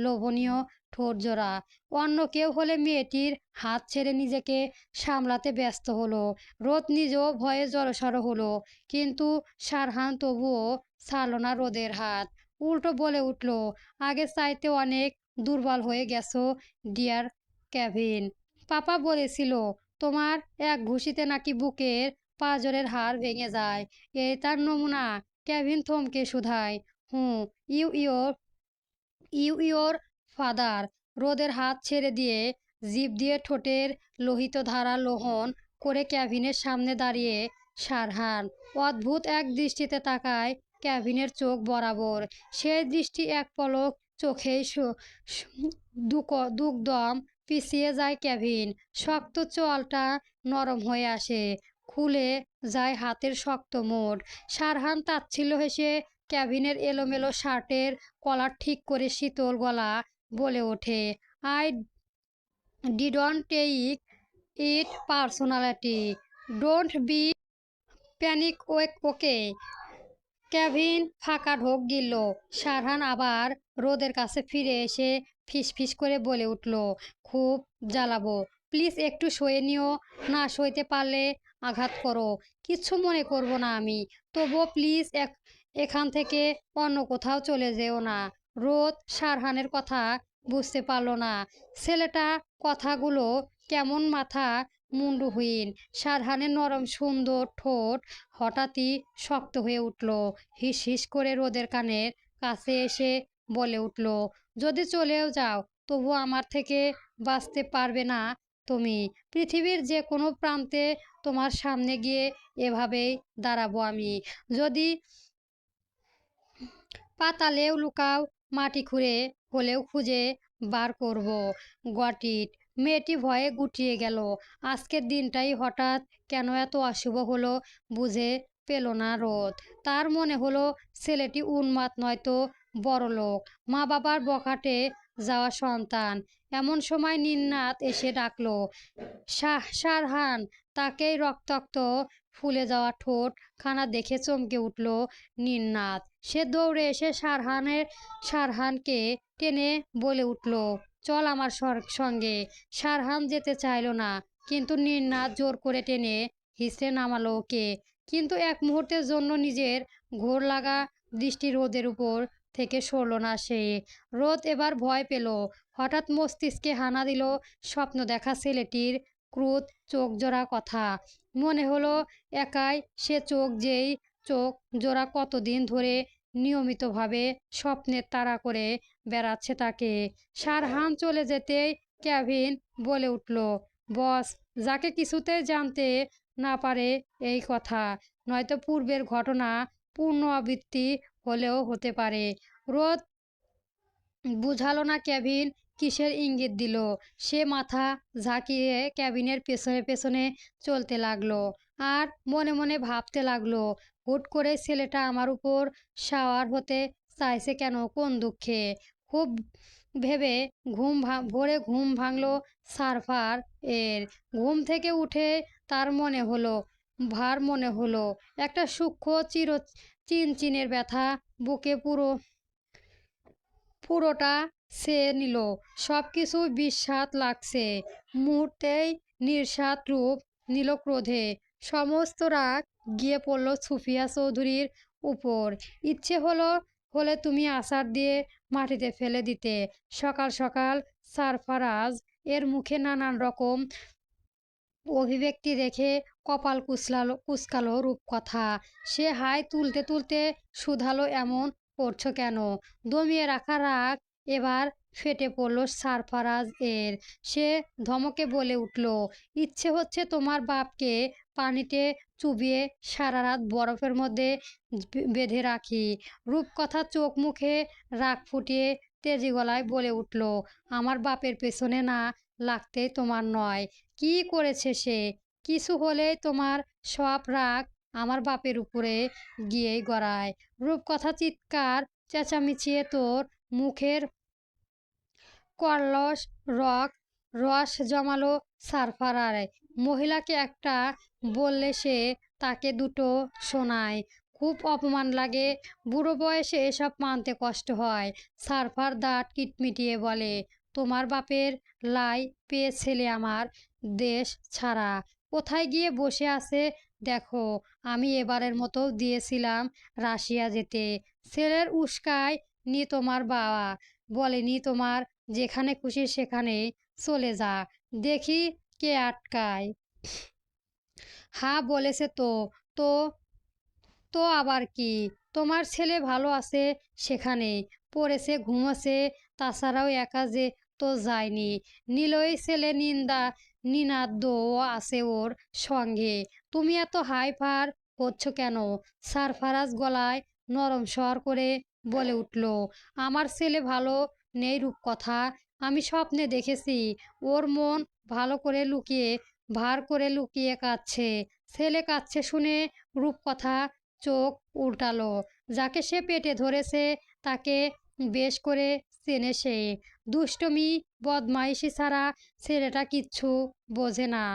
লোভনীয় ঠোঁট জোড়া। অন্য কেউ হলে মেয়েটির হাত ছেড়ে নিজেকে সামলাতে ব্যস্ত হলো। রোদ নিজেও ভয়ে জড়সড় হলো, কিন্তু সারহান তবুও ছাড়ল না রোদের হাত। উল্টো বলে উঠল, আগের চাইতে অনেক দুর্বল হয়ে গেছো ডিয়ার কেভিন। পাপা বলেছিল তোমার এক ঘুষিতে নাকি বুকের পাঁজরের হাড় ভেঙে যায়। এই তার নমুনা? কেভিন থমকে শুধায়। হুঁ। You your your father. রোদের হাত ছেড়ে দিয়ে জিভ দিয়ে ঠোঁটের লোহিত ধারা লোহন করে কেভিনের সামনে দাঁড়িয়ে সারহান অদ্ভুত এক দৃষ্টিতে তাকায় কেভিনের চোখ বরাবর। সেই দৃষ্টি এক পলক চোখেই দুকদম পিছিয়ে যায় কেভিন। শক্ত চোয়ালটা নরম হয়ে আসে, খুলে যায় হাতের শক্ত মুঠ। সারহান তাচ্ছিল্য হেসে কেভিনের এলোমেলো শার্টের কলার ঠিক করে শীতল গলা বলে ওঠে, I didn't take it personality, don't be panic okay. Kevin ফাঁকা ঢোক গিলল। সারহান আবার রোদের কাছে ফিরে এসে ফিসফিস করে বলে উঠল, খুব জ্বালাবো, প্লিজ একটু সয়ে নিও না, সইতে পারলে আঘাত করো, কিচ্ছু মনে করব না আমি, তবুও প্লিজ এখান থেকে অন্য কোথাও চলে যেও না। রোদ সারহানের কথা বুঝতে পারল না। ছেলেটা কথাগুলো কেমন মাথা মুন্ডুহীন। সারহানের নরম সুন্দর ঠোঁট হঠাৎই শক্ত হয়ে উঠল। হিস হিস করে রোদের কানের কাছে এসে বলে উঠল, যদি চলেও যাও তবু আমার থেকে বাঁচতে পারবে না তুমি। পৃথিবীর যে কোনো প্রান্তে তোমার সামনে গিয়ে এভাবেই দাঁড়াবো আমি। যদি পাতালেও লুকাও, মাটি খুঁড়ে হলেও খুঁজে বার করব। Got it. মেয়েটি ভয়ে গুটিয়ে গেল। আজকের দিনটাই হঠাৎ কেন এত অশুভ হলো বুঝে পেল না রোদ। তার মনে হলো ছেলেটি উন্মাদ নয়তো বড়লোক, মা বাবার বখাটে যাওয়া সন্তান। এমন সময় নিন্নাত এসে ডাকলো, সারহান। তাকেই রক্তাক্ত ফুলে যাওয়া ঠোঁট খানা দেখে চমকে উঠল নিন্নাত। সে দৌড়ে এসে সারহানকে টেনে বলে উঠল, চল আমার সঙ্গে। সারহান যেতে চাইল না, কিন্তু নিন্নাত জোর করে টেনে হিঁচড়ে নামালো ওকে। কিন্তু এক মুহূর্তের জন্য নিজের ঘোর লাগা দৃষ্টি রোদের উপর থেকে সরল না সে। রোদ এবার ভয় পেল। হঠাৎ মস্তিষ্কে হানা দিল স্বপ্ন দেখা ছেলেটির ক্রুদ্ধ চোখ জোড়া কথা। মনে হলো একাই সে যেই চোখ জোড়া কতদিন ধরে নিয়মিতভাবে স্বপ্নের তাড়া করে বেড়াচ্ছে তাকে। সারহান চলে যেতেই কেভিন বলে উঠল, বস, যাকে কিছুতেই জানতে না পারে এই কথা, নয়তো পূর্বের ঘটনা পুনরাবৃত্তি হলেও হতে পারে। রোদ বুঝালো না কেভিন কিসের ইঙ্গিত দিল। সে মাথা ঝাঁকিয়ে কেবিনের পেছনে পেছনে চলতে লাগলো আর মনে মনে ভাবতে লাগলো, হুট করে ছেলেটা আমার উপর সাওয়ার হতে চাইছে কেন, কোন দুঃখে। খুব ভেবে ভোরে ঘুম ভাঙলো সারফার এর। ঘুম থেকে উঠে তার মনে হলো একটা সূক্ষ্ম চিনচিনের ব্যথা বুকে পুরোটা সে নিল। সব কিছু বিস্বাদ লাগছে। মুহূর্তেই নির্সাদ রূপ নিল ক্রোধে। সমস্ত রাগ গিয়ে পড়ল সুফিয়া চৌধুরীর উপর। ইচ্ছে হলে তুমি আছাড় দিয়ে মাটিতে ফেলে দিতে। সকাল সকাল সারফারাজ এর মুখে নানান রকম অভিব্যক্তি রেখে কপাল কুচকালো রূপকথা। সে হাই তুলতে তুলতে শুধালো, এমন করছো কেন? দমিয়ে রাখা রাগ এবার ফেটে পড়ল সারফারাজ এর। সে ধমকে বলে উঠল, ইচ্ছে হচ্ছে তোমার বাপকে পানিতে চুবিয়ে সারা রাত বরফের মধ্যে বেঁধে রাখি। রূপকথা চোখ মুখে রাগ ফুটিয়ে তেজি গলায় বলে উঠল, আমার বাপের পেছনে না লাগতে তোমার নয়। কি করেছে সে? কিছু হলেই তোমার সব রাগ আমার বাপের উপরে গিয়েই গড়ায়। রূপকথা চিৎকার চেঁচামেচিয়ে তোর মুখের কলস রস জমালো সারফারায়। মহিলাকে একটা বললে সে তাকে দুটো শোনায়। খুব অপমান লাগে। বুড়ো বয়সে এসব মানতে কষ্ট হয়। সারফার দাঁত কিটমিটিয়ে বলে, তোমার বাপের লাই পেয়ে ছেলে আমার দেশ ছাড়া কোথায় গিয়ে বসে আছে দেখো। আমি এবারের মতো দিয়েছিলাম রাশিয়া যেতে। ছেলের উস্কায় নি তোমার বাবা, বলেনি তোমার যেখানে খুশি সেখানে চলে যা, দেখি কে আটকায়। হ্যাঁ বলেছে তো। তো তো আবার কি, তোমার ছেলে ভালো আছে সেখানে, পড়েছে ঘুমোছে, তাছাড়াও একা যে তো যায়নি, নিলয় ছেলে নিনাদ্দও আছে ওর সঙ্গে। তুমি এত হাইফার হচ্ছ কেন? সারফারাজ গলায় নরম স্বর করে বলে উঠল, আমার ছেলে ভালো নেই রূপকথা। আমি স্বপ্নে দেখেছি ওর মন ভালো করে লুকিয়ে ভার করে লুকিয়ে কাঁদছে। ছেলে কাঁদছে শুনে রূপকথা চোখ উল্টালো। যাকে সে পেটে ধরেছে তাকে বেশ করে চেনে সে। দুষ্টমি বদমাইশি ছাড়া ছেলেটা কিচ্ছু বোঝে না।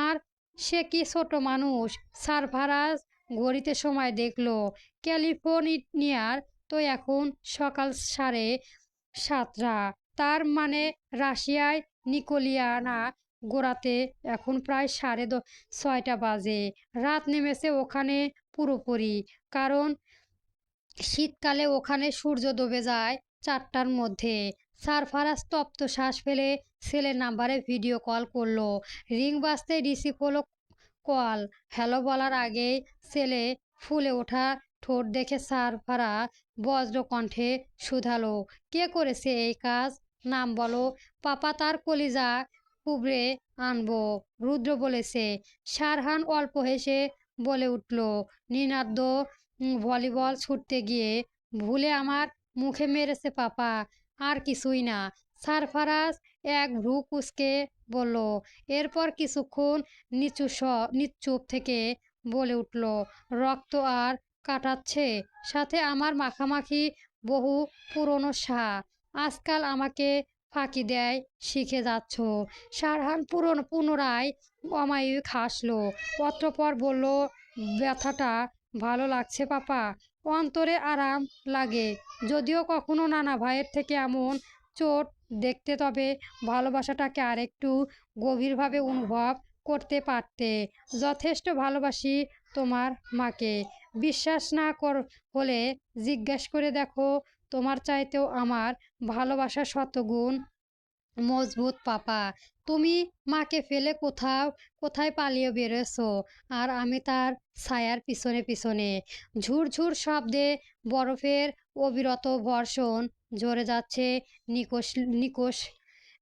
আর সে কি ছোট মানুষ। সারফারাজ ঘড়িতে সময় দেখলো, ক্যালিফোর্নিয়ার তো এখন সকাল 7:30। তার মানে রাশিয়ায় নিকোলিয়ানা গোড়াতে এখন প্রায় 6:30 বাজে। রাত নেমেছে ওখানে পুরোপুরি, কারণ শীতকালে ওখানে সূর্য ডুবে যায় 4টার মধ্যে। সারফারাজ তপ্ত শ্বাস ফেলে ছেলের নাম্বারে ভিডিও কল করলো। রিং বাজতে রিসিভ হলো কল। হ্যালো বলার আগেই ছেলে ফুলে ওঠা ঠোঁট দেখে সারফারাজ বজ্র কণ্ঠে শুধালো, কে করেছে এই কাজ? নাম বলো। পাপা তার কলিজা কুবড়ে আনবো, রুদ্র বলেছে। সারহান অল্প হেসে বলে উঠল, নিনাদ্দ ভলিবল ছুটতে গিয়ে ভুলে আমার মুখে মেরেছে পাপা, আর কিছুই না। সারফারাজ এক ভ্রু কুঁচকে বলল। এরপর কিছুক্ষণ নিশ্চুপ থেকে বলে উঠল, রক্ত আর কাটাচ্ছে, সাথে আমার মাখামাখি বহু পুরনো আজকাল আমাকে ফাঁকি দেয় শিখে যাচ্ছ। সারহান পুনরায় অমায়িক হাসলো, অতঃপর বলল, ব্যথাটা ভালো লাগছে পাপা, অন্তরে আরাম লাগে। যদিও কখনো নানা ভাইয়ের থেকে এমন চোট দেখতে, তবে ভালোবাসাটাকে আরেকটু গভীরভাবে অনুভব করতে পারতে। যথেষ্ট ভালোবাসি তোমার মাকে। বিশ্বাস না হলে জিজ্ঞেস করে দেখো, তোমার চাইতেও আমার ভালোবাসা শতগুণ মজবুত পাপা। তুমি মাকে ফেলে কোথায় পালিয়ে বেরোছো, আর আমি তার ছায়ার পিছনে পিছনে। ঝুরঝুর শব্দে বরফের অবিরত বর্ষণ ঝরে যাচ্ছে নিকোশ নিকোশ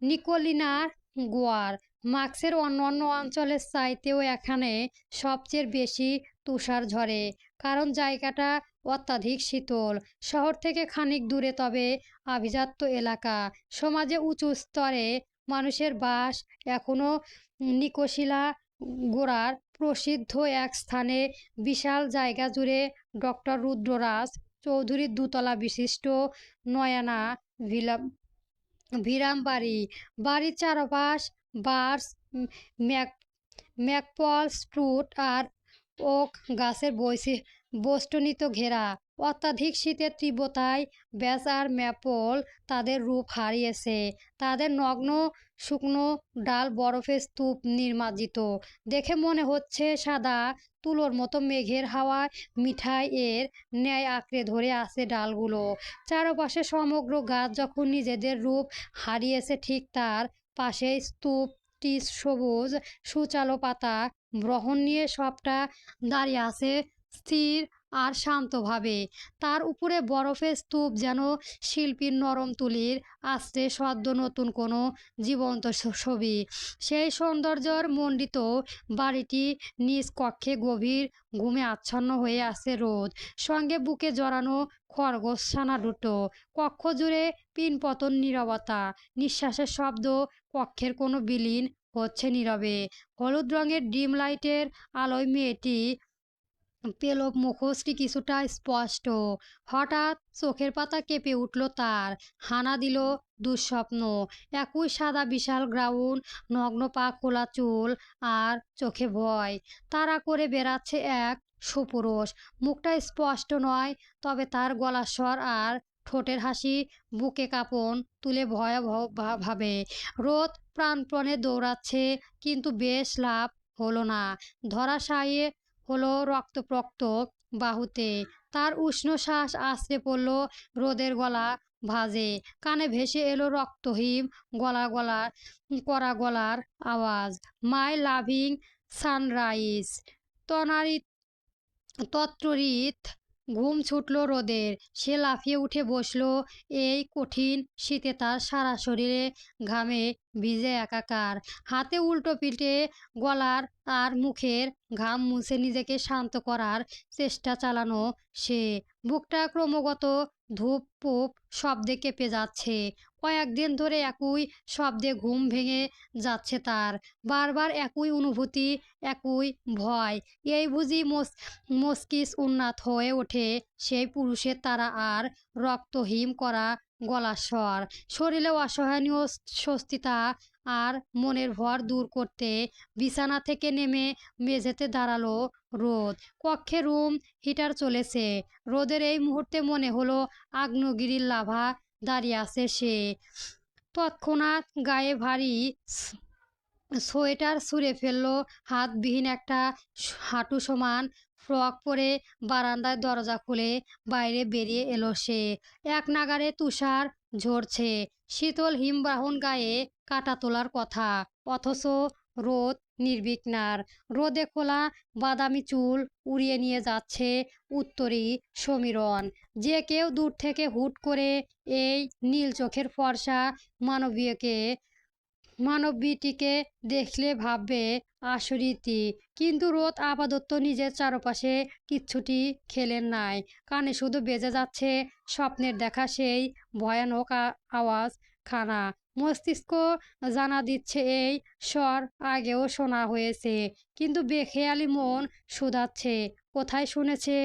নিকোলিনার গোয়ার। মার্কসের অন্যান্য অঞ্চলের চাইতেও এখানে সবচেয়ে বেশি তুষার ঝরে, কারণ জায়গাটা অত্যাধিক শীতল। শহর থেকে খানিক দূরে, তবে আভিজাত্য এলাকা। সমাজে উঁচু স্তরে মানুষের বাস এখনো। নিকোশিলা গোড়ার প্রসিদ্ধ এক স্থানে বিশাল জায়গা জুড়ে ডক্টর রুদ্ররাজ চৌধুরীর 2তলা বিশিষ্ট নয়ানা ভিলা ভিরাম বাড়ি। বাড়ির চারপাশ বার্স, ম্যাকপল স্প্রুট আর ওক গাছের বেষ্টনীতে ঘেরা। অত্যাধিক শীতের তীব্রতায় ব্যাস আর ম্যাপল তাদের রূপ হারিয়েছে। তাদের নগ্ন শুকনো ডাল বরফের স্তূপ নির্মাজিত। দেখে মনে হচ্ছে সাদা তুলোর মতো মেঘের হাওয়ায় মিঠাই এর ন্যায় আঁকড়ে ধরে আছে ডালগুলো। চারপাশে সমগ্র গাছ যখন নিজেদের রূপ হারিয়েছে, ঠিক তার পাশে স্তূপটি সবুজ সূচালো পাতা বহন নিয়ে সবটা দাঁড়িয়ে আছে স্থির আর শান্তভাবে। তার উপরে বরফের স্তূপ যেন শিল্পীর নরম তুলির আশ্রে সদ্য নতুন কোনো জীবন্ত ছবি। সেই সৌন্দর্যর মণ্ডিত বাড়িটি নিজ কক্ষে গভীর ঘুমে আচ্ছন্ন হয়ে আছে রোদ, সঙ্গে বুকে জড়ানো খরগোশ ছানা দুটো। কক্ষ জুড়ে পিনপতন নীরবতা, নিঃশ্বাসের শব্দ, কক্ষের কোনো বিলীন হচ্ছে নীরবে। হলুদ রঙের ডিম লাইটের আলোয় মেয়েটি পেল মুখোশটি কিছুটা স্পষ্ট। হঠাৎ চোখের পাতা কেঁপে উঠল তার, হানা দিল দুঃস্বপ্ন। একই সাদা বিশাল গ্রাউন্ড, নগ্ন পা, খোলা চুল, আর চোখে ভয়। তাড়া করে বেড়াচ্ছে এক সুপুরুষ। মুখটা স্পষ্ট নয়, তবে তার গলার স্বর আর ঠোঁটের হাসি বুকে কাঁপন তুলে ভয়াবহ ভাবে। রোদ প্রাণপণে দৌড়াচ্ছে, কিন্তু বেশ লাভ হলো না। ধরাশায়ী হলো রক্তপ্রক্ত বাহুতে। তার উষ্ণ শ্বাস আছড়ে পড়ল রোদের গলা ভাঁজে। কানে ভেসে এলো রক্তহীন কড়া গলার আওয়াজ, মাই লাভিং সানরাইজ। তনারিত তত্ররিত ঘুম ছুটল রোদের। সে লাফিয়ে উঠে বসল। এই কঠিন শীতে তার সারা শরীরে ঘামে ভিজে একাকার। হাতে উল্টো পিঠে গলার আর মুখের ঘাম মুছে নিজেকে শান্ত করার চেষ্টা চালানো সে। বুকটা ক্রমাগত ধূপ পুপ শব্দে কেঁপে যাচ্ছে। কয়েকদিন ধরে একই শব্দে ঘুম ভেঙে যাচ্ছে তার। বারবার একই অনুভূতি, একই ভয়। এই বুঝি মস্তিষ্ক উন্মাদ হয়ে ওঠে সেই পুরুষের তারা আর রক্তহীন করা গলার স্বর। শরীরে অসহনীয় স্বস্তিতা আর মনের ভর দূর করতে বিছানা থেকে নেমে মেঝেতে দাঁড়ালো রোদ। কক্ষে রুম হিটার চলেছে। রোদের এই মুহূর্তে মনে হলো আগ্নেয়গিরির লাভা দাঁড়িয়ে আছে সে। তৎক্ষণাৎ গায়ে ভারী সোয়েটার ছুঁড়ে ফেললো। হাতবিহীন একটা হাঁটু সমান ফ্রক পরে বারান্দায় দরজা খুলে বাইরে বেরিয়ে এলো সে। এক নাগাড়ে তুষার ঝরছে। শীতল হিমবাহন গায়ে কাটা তোলার কথা, অথচ রোদ নির্বিঘ্নার। রোদে খোলা বাদামি চুল উড়িয়ে নিয়ে যাচ্ছে উত্তরী সমীরণ। যে কেউ দূর থেকে হুট করে এই নীল চোখের ফর্সা মানবীটিকে দেখলে ভাববে আশরিতি। কিন্তু রোদ আপাতত নিজের চারপাশে কিচ্ছুটি খেলেন নাই। কানে শুধু বেজে যাচ্ছে স্বপ্নের দেখা সেই ভয়ানক আওয়াজ খানা। মস্তিষ্ক জানা দিচ্ছে এই স্বর আগেও শোনা হয়েছে, কিন্তু বেখেয়ালি মন শুধাচ্ছে কোথায় শুনেছে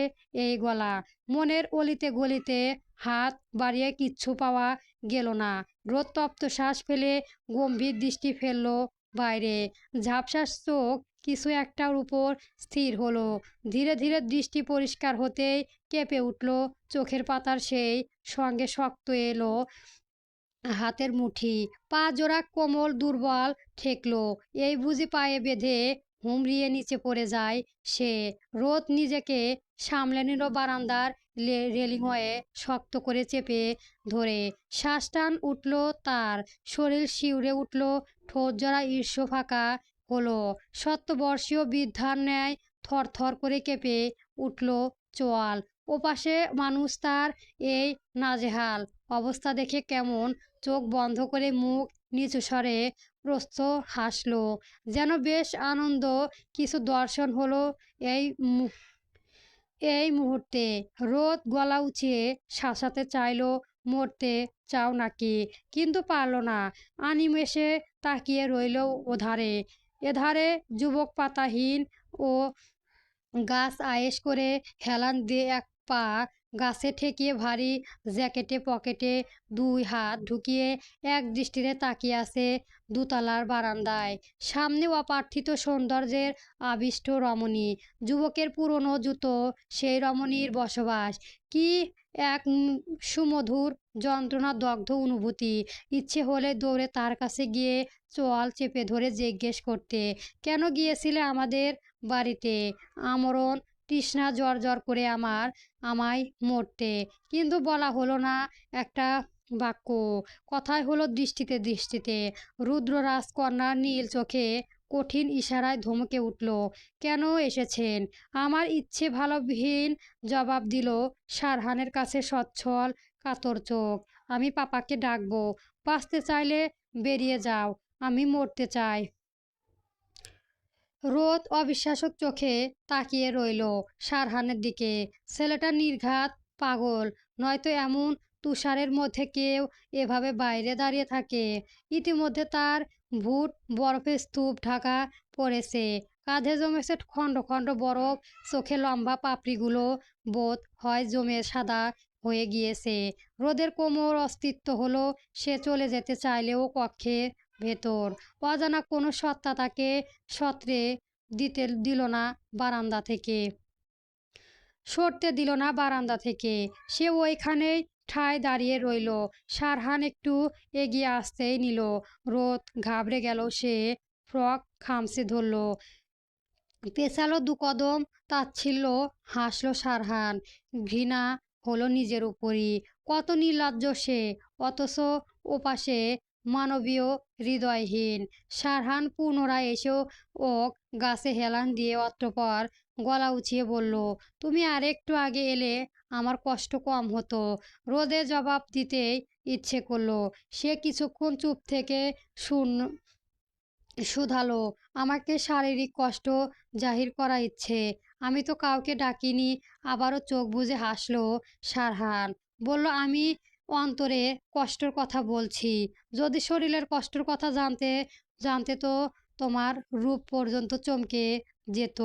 এই গলা। মনের অলিতে গলিতে হাত বাড়িয়ে কিচ্ছু পাওয়া গেল না। রোদ তপ্ত শ্বাস ফেলে গম্ভীর দৃষ্টি ফেলল বাইরে। ঝাপসা চোখ কিছু একটার উপর স্থির হলো। ধীরে ধীরে দৃষ্টি পরিষ্কার হতেই কেঁপে উঠল চোখের পাতার সেই সঙ্গে শক্ত এলো হাতের মুঠি। পা জোড়া কোমল দুর্বল ঠেকলো। এই বুঝি পায়ে বেঁধে হুমড়িয়ে নিচে পড়ে যায় সে। রোদ নিজেকে সামলে নিল বারান্দার রেলিং হয়ে শক্ত করে চেপে ধরে। শ্বাস টান উঠল তার, শরীর শিউরে উঠল, ঠোঁট জোড়া ঈর্ষ ফাঁকা হলো। শতবর্ষীয় বৃদ্ধার ন্যায় থরথর করে কেঁপে উঠল চোয়াল। ওপাশে মানুষ তার এই নাজেহাল অবস্থা দেখে কেমন চোখ বন্ধ করে মুখ নিচু স্বরে প্রস্থ হাসল, যেন বেশ আনন্দ কিছু দর্শন হলো এই মুহূর্তে। রোদ গলা উঁচিয়ে শাসাতে চাইল, মরতে চাও নাকি, কিন্তু পারল না। আনিমেষে তাকিয়ে রইল ওধারে। এধারে যুবক পাতাহীন ও গাছ আয়েশ করে হেলান দিয়ে এক পা গাছে ঠেকিয়ে ভারী জ্যাকেটে পকেটে দুই হাত ঢুকিয়ে এক দৃষ্টিতে তাকিয়ে আছে দোতলার বারান্দায়। সামনে অপ্রার্থিত সৌন্দর্যের আবিষ্ট রমণী। যুবকের পুরনো জুতো সেই রমণীর বসবাস। কি এক সুমধুর যন্ত্রণা দগ্ধ অনুভূতি। ইচ্ছে হলে দৌড়ে তার কাছে গিয়ে চোয়াল চেপে ধরে জিজ্ঞেস করতে, কেন গিয়েছিলে আমাদের বাড়িতে আমরণ তৃষ্ণা জ্বর করে আমায় মরতে। কিন্তু বলা হলো না একটা বাক্য। কথাই হলো দৃষ্টিতে দৃষ্টিতে। রুদ্র রাজকন্যার নীল চোখে কঠিন ইশারায় ধমকে উঠল, কেন এসেছেন? আমার ইচ্ছে ভালোহীন জবাব দিল সারহানের কাছে সচ্ছল কাতর চোখ। আমি পাপাকে ডাকবো। বাঁচতে চাইলে বেরিয়ে যাও, আমি মরতে চাই। রোদ অবিশ্বাসক চোখে তাকিয়ে রইল সারহানের দিকে। ছেলেটা নির্ঘাত পাগল, নয়তো এমন তুষারের মধ্যে কেউ এভাবে বাইরে দাঁড়িয়ে থাকে? ইতিমধ্যে তার ভুট বরফে স্তূপ ঢাকা পড়েছে। কাঁধে জমেছে খণ্ড খণ্ড বরফ। চোখে লম্বা পাপড়িগুলো বোধ হয় জমে সাদা হয়ে গিয়েছে। রোদের কোমর অস্তিত্ব হলো। সে চলে যেতে চাইলেও কক্ষের ভেতর অজানা কোনো সত্তা তাকে সতরে দিল না বারান্দা থেকে, সরতে দিল না বারান্দা থেকে। সে ওইখানেই ঠায় দাঁড়িয়ে রইল। সারহান একটু এগিয়ে আসতেই নিল। রোদ ঘাবড়ে গেল, সে ফ্রক খামচে ধরল, পেছালো দু কদম। তাচ্ছিল্য হাসল সারহান। ঘৃণা হলো নিজের উপরই। কত নির্লজ্জ সে, অথচ ওপাশে মানবীয়, হৃদয়হীন। সারহান পুনরায় এসেও ও গাছে হেলান দিয়ে অতঃপর গলা উঁচিয়ে বলল, তুমি আরেকটু আগে এলে আমার কষ্ট কম হতো। রোদে জবাব দিতেই ইচ্ছে করলো। সে কিছুক্ষণ চুপ থেকে শুধালো, আমাকে শারীরিক কষ্ট জাহির করা ইচ্ছে? আমি তো কাউকে ডাকিনি। আবারও চোখ বুজে হাসলো সারহান। বলল, আমি অন্তরে কষ্টের কথা বলছি। যদি শরীরের কষ্টের কথা জানতে জানতে তো তোমার রূপ পর্যন্ত চমকে যেত।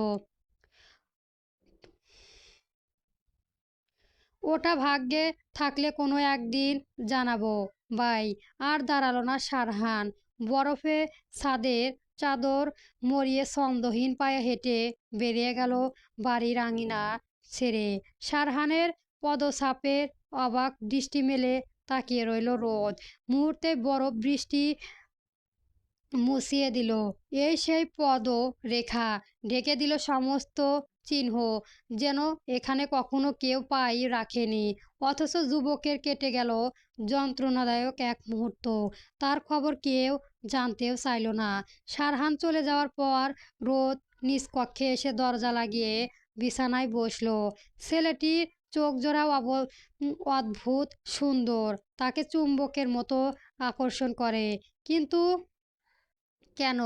ওটা ভাগ্যে থাকলে কোনো একদিন জানাবো। বাই। আর দাঁড়ালো না সারহান। বরফে ছাদের চাদর মরিয়ে ছন্দহীন পায়ে হেঁটে বেরিয়ে গেল বাড়ির আঙিনা ছেড়ে। সারহানের পদচাপের অবাক দৃষ্টি মেলে তাকিয়ে রইল রোদ। মুহূর্তে বরফ বৃষ্টি মুছিয়ে দিল। এই সেই পদ রেখা, ঢেকে দিল সমস্ত চিহ্ন, যেন এখানে কখনো কেউ পাই রাখেনি। অথচ যুবকের কেটে গেল যন্ত্রণাদায়ক এক মুহূর্ত। তার খবর কেউ জানতেও চাইল না। সারহান চলে যাওয়ার পর রোদ নিজ কক্ষে এসে দরজা লাগিয়ে বিছানায় বসল। ছেলেটির চোখজোড়া অদ্ভুত সুন্দর, তাকে চুম্বকের মতো আকর্ষণ করে। কিন্তু কেন?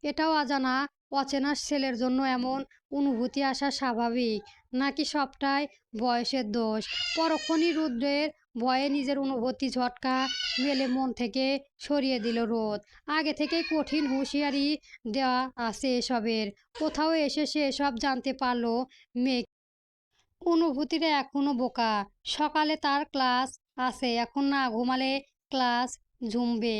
এটাও অজানা। অচেনা ছেলের জন্য এমন অনুভূতি আসা স্বাভাবিক, নাকি সবটাই বয়সের দোষ? পরক্ষণই রুদ্রের ভয়ে নিজের অনুভূতি ঝটকা মেলে মন থেকে সরিয়ে দিল রোদ। আগে থেকেই কঠিন হুঁশিয়ারি দেওয়া আছে এসবের। কোথাও এসে সে এসব জানতে পারলো মেয়ে অনুভূতিটা এখনো বোকা। সকালে তার ক্লাস আছে, এখন না ঘুমালে ক্লাস ঝুমবে।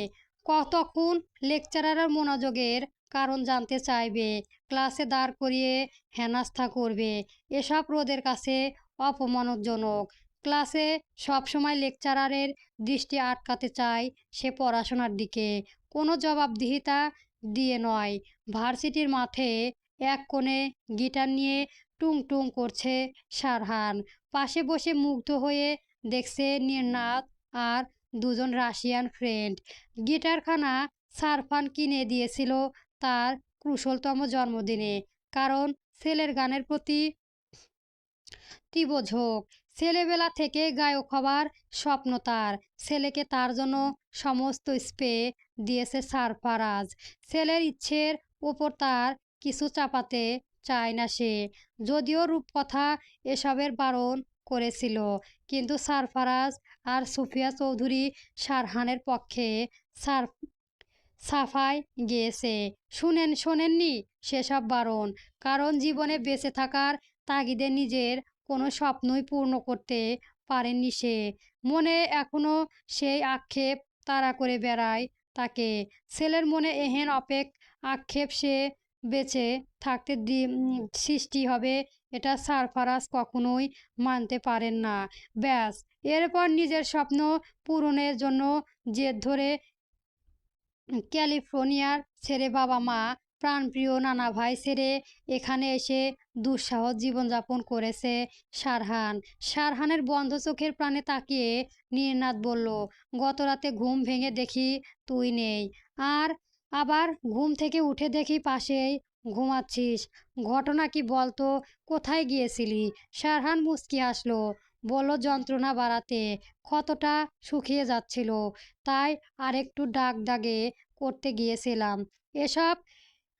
তখন লেকচারার মনোযোগের কারণ জানতে চাইবে, ক্লাসে দাঁড় করিয়ে হেনস্থা করবে। এসব রোদের কাছে অপমানজনক। ক্লাসে সবসময় লেকচারারের দৃষ্টি আটকাতে চায় সে পড়াশোনার দিকে, কোনো জবাবদিহিতা দিয়ে নয়। ভার্সিটির মাঠে এক কোণে গিটার নিয়ে টুং টুং করছে সারহান। পাশে বসে মুগ্ধ হয়ে দেখছে নির্নাদ আর দুজন রাশিয়ান ফ্রেন্ড। গিটারখানা সারফান কিনে দিয়েছিল তার কুশলতম জন্মদিনে, কারণ ছেলের গানের প্রতি তীব্র ঝোঁক। ছেলেবেলা থেকে গায়ক হবার স্বপ্ন তার। ছেলেকে তার জন্য সমস্ত স্প্রে দিয়েছে সারফারাজ। ছেলের ইচ্ছের ওপর তার কিছু চাপাতে চায় না সে, যদিও রূপকথা এসবের বারণ করেছিল। কিন্তু সারফারাজ আর সুফিয়া চৌধুরী সারহানের পক্ষে সাফাই গেয়েছে। শোনেননি সেসব বারণ? কারণ জীবনে বেঁচে থাকার তাগিদে নিজের কোনো স্বপ্নই পূর্ণ করতে পারেননি সে। মনে এখনো সেই আক্ষেপ তাড়া করে বেড়ায় তাকে। ছেলের মনে এহেন আক্ষেপ সে বেঁচে থাকতে সৃষ্টি হবে, এটা সারফারাজ কখনোই মানতে পারেন না। ব্যাস, এরপর নিজের স্বপ্ন পূরণের জন্য জেদ ধরে ক্যালিফোর্নিয়ার ছেড়ে, বাবা মা প্রাণপ্রিয় নানা ভাই ছেড়ে এখানে এসে দুঃসাহস জীবনযাপন করেছে সারহান। সারহানের বন্ধ চোখের প্রাণে তাকিয়ে নির্নাদ বলল, গত রাতে ঘুম ভেঙে দেখি তুই নেই, আর আবার ঘুম থেকে উঠে দেখি পাশেই ঘুমাচ্ছিস। ঘটনা কি বলতো? কোথায় গিয়েছিলি? সারহান মুচকি হাসলো, বলল, যন্ত্রণা বাড়াতে ক্ষতটা শুকিয়ে যাচ্ছিল, তাই আরেকটু দাগে করতে গিয়েছিলাম। এসব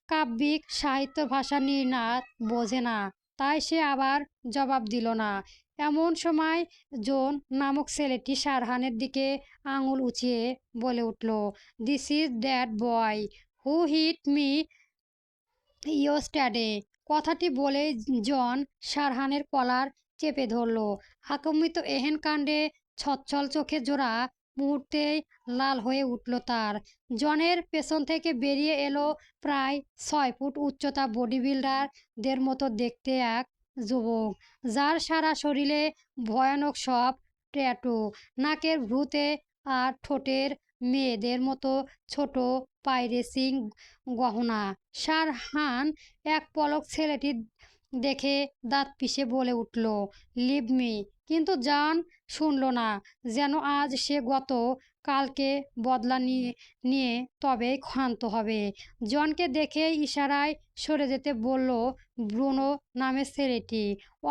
কাব্যিক সাহিত্য ভাষা নির্নাদ বোঝে না, তাই সে আবার জবাব দিল না। এমন সময় জন নামক ছেলেটি সারহানের দিকে আঙুল উঁচিয়ে বলে উঠল, this is that boy who hit me yesterday. কথাটি বলেই জন সারহানের কলার চেপে ধরল। আচমকিত এহেন কাণ্ডে ছচ্ছল চোখে জোড়া মুহূর্তেই লাল হয়ে উঠল তার। জনের পেছন থেকে বেরিয়ে এলো প্রায় 6 ফুট উচ্চতা বডি বিল্ডারদের মতো দেখতে এক যুবক, যার সারা শরীরে ভয়ানক সব ট্যাটু, নাকের ভ্রুতে আর ঠোঁটের মেয়েদের মতো ছোট পাইরেসিং গহনা। শারহান এক পলক ছেলেটি দেখে দাঁত পিষে বলে উঠল, লিভ মি। কিন্তু জান শুনল না, যেন আজ সে গত কালকে বদলা নিয়ে নিয়ে তবেই ক্ষান্ত হবে। জনকে দেখে ইশারায় সরে যেতে বলল ব্রুনো নামের ছেলেটি।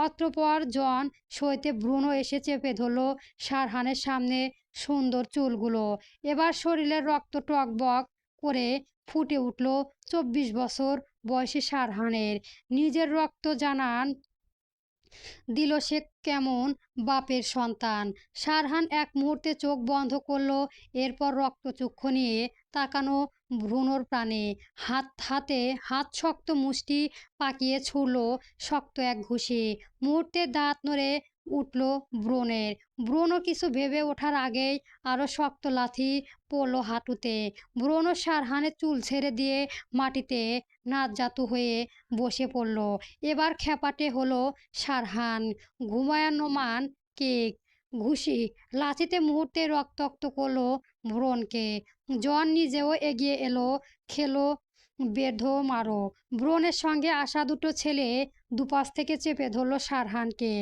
অতঃপর জন সইতে ব্রুনো এসে চেপে ধরল শারহানের সামনে সুন্দর চুলগুলো। এবার শরীরের রক্ত টকবক করে ফুটে উঠল 24 বছর বয়সী শারহানের। নিজের রক্ত জানান দিল সে কেমন বাপের সন্তান। শারহান এক মুহূর্তে চোখ বন্ধ করল, এরপর রক্তচক্ষু নিয়ে তাকানো ভ্রূণর প্রাণে। হাতে হাত শক্ত মুষ্টি পাকিয়ে ছুড়ল শক্ত এক ঘুষি। মুহূর্তে দাঁত নড়ে উঠল ব্রণের। ব্রণও কিছু ভেবে ওঠার আগেই আরো শক্ত লাথি পড়ল হাঁটুতে। ব্রণ শারহানের চুল ছেড়ে দিয়ে মাটিতে নাজ্জাতু হয়ে বসে পড়ল। এবার খ্যাপাটে হলো শারহান। ঘুমায়মান কেক ঘুষি লাথিতে মুহূর্তে রক্তাক্ত করলো ব্রণকে। জন নিজেও এগিয়ে এলো, খেলো বেঁধো মারো। ব্রণের সঙ্গে আসা দুটো ছেলে দুপাশ থেকে চেপে ধরলো শারহানকে।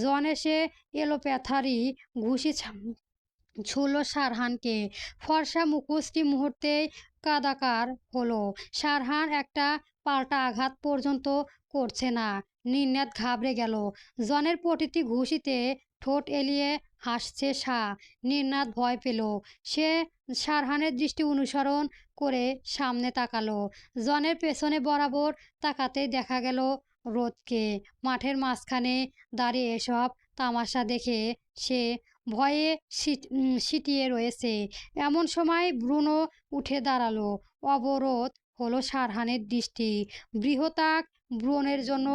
জন এসে এলো প্যাথারি ঘুষি ছুড়ল শারহানকে। ফর্সা মুখোশটি মুহূর্তে কাদাকার হলো। শারহান একটা পাল্টা আঘাত পর্যন্ত করছে না। নির্নাদ ঘাবড়ে গেল। জনের প্রতিটি ঘুষিতে ঠোঁট এলিয়ে হাসছে সা। নির্নাদ ভয় পেল। সে শারহানের দৃষ্টি অনুসরণ করে সামনে তাকালো। জনের পেছনে বরাবর তাকাতেই দেখা গেল রোদকে মাঠের মাঝখানে দাঁড়িয়ে। এসব তামাশা দেখে সে ভয়ে সিটিয়ে রয়েছে। এমন সময় ব্রুনো উঠে দাঁড়ালো। অবরোধ হলো শারহানের দৃষ্টি। বৃহতাক ব্রণের জন্য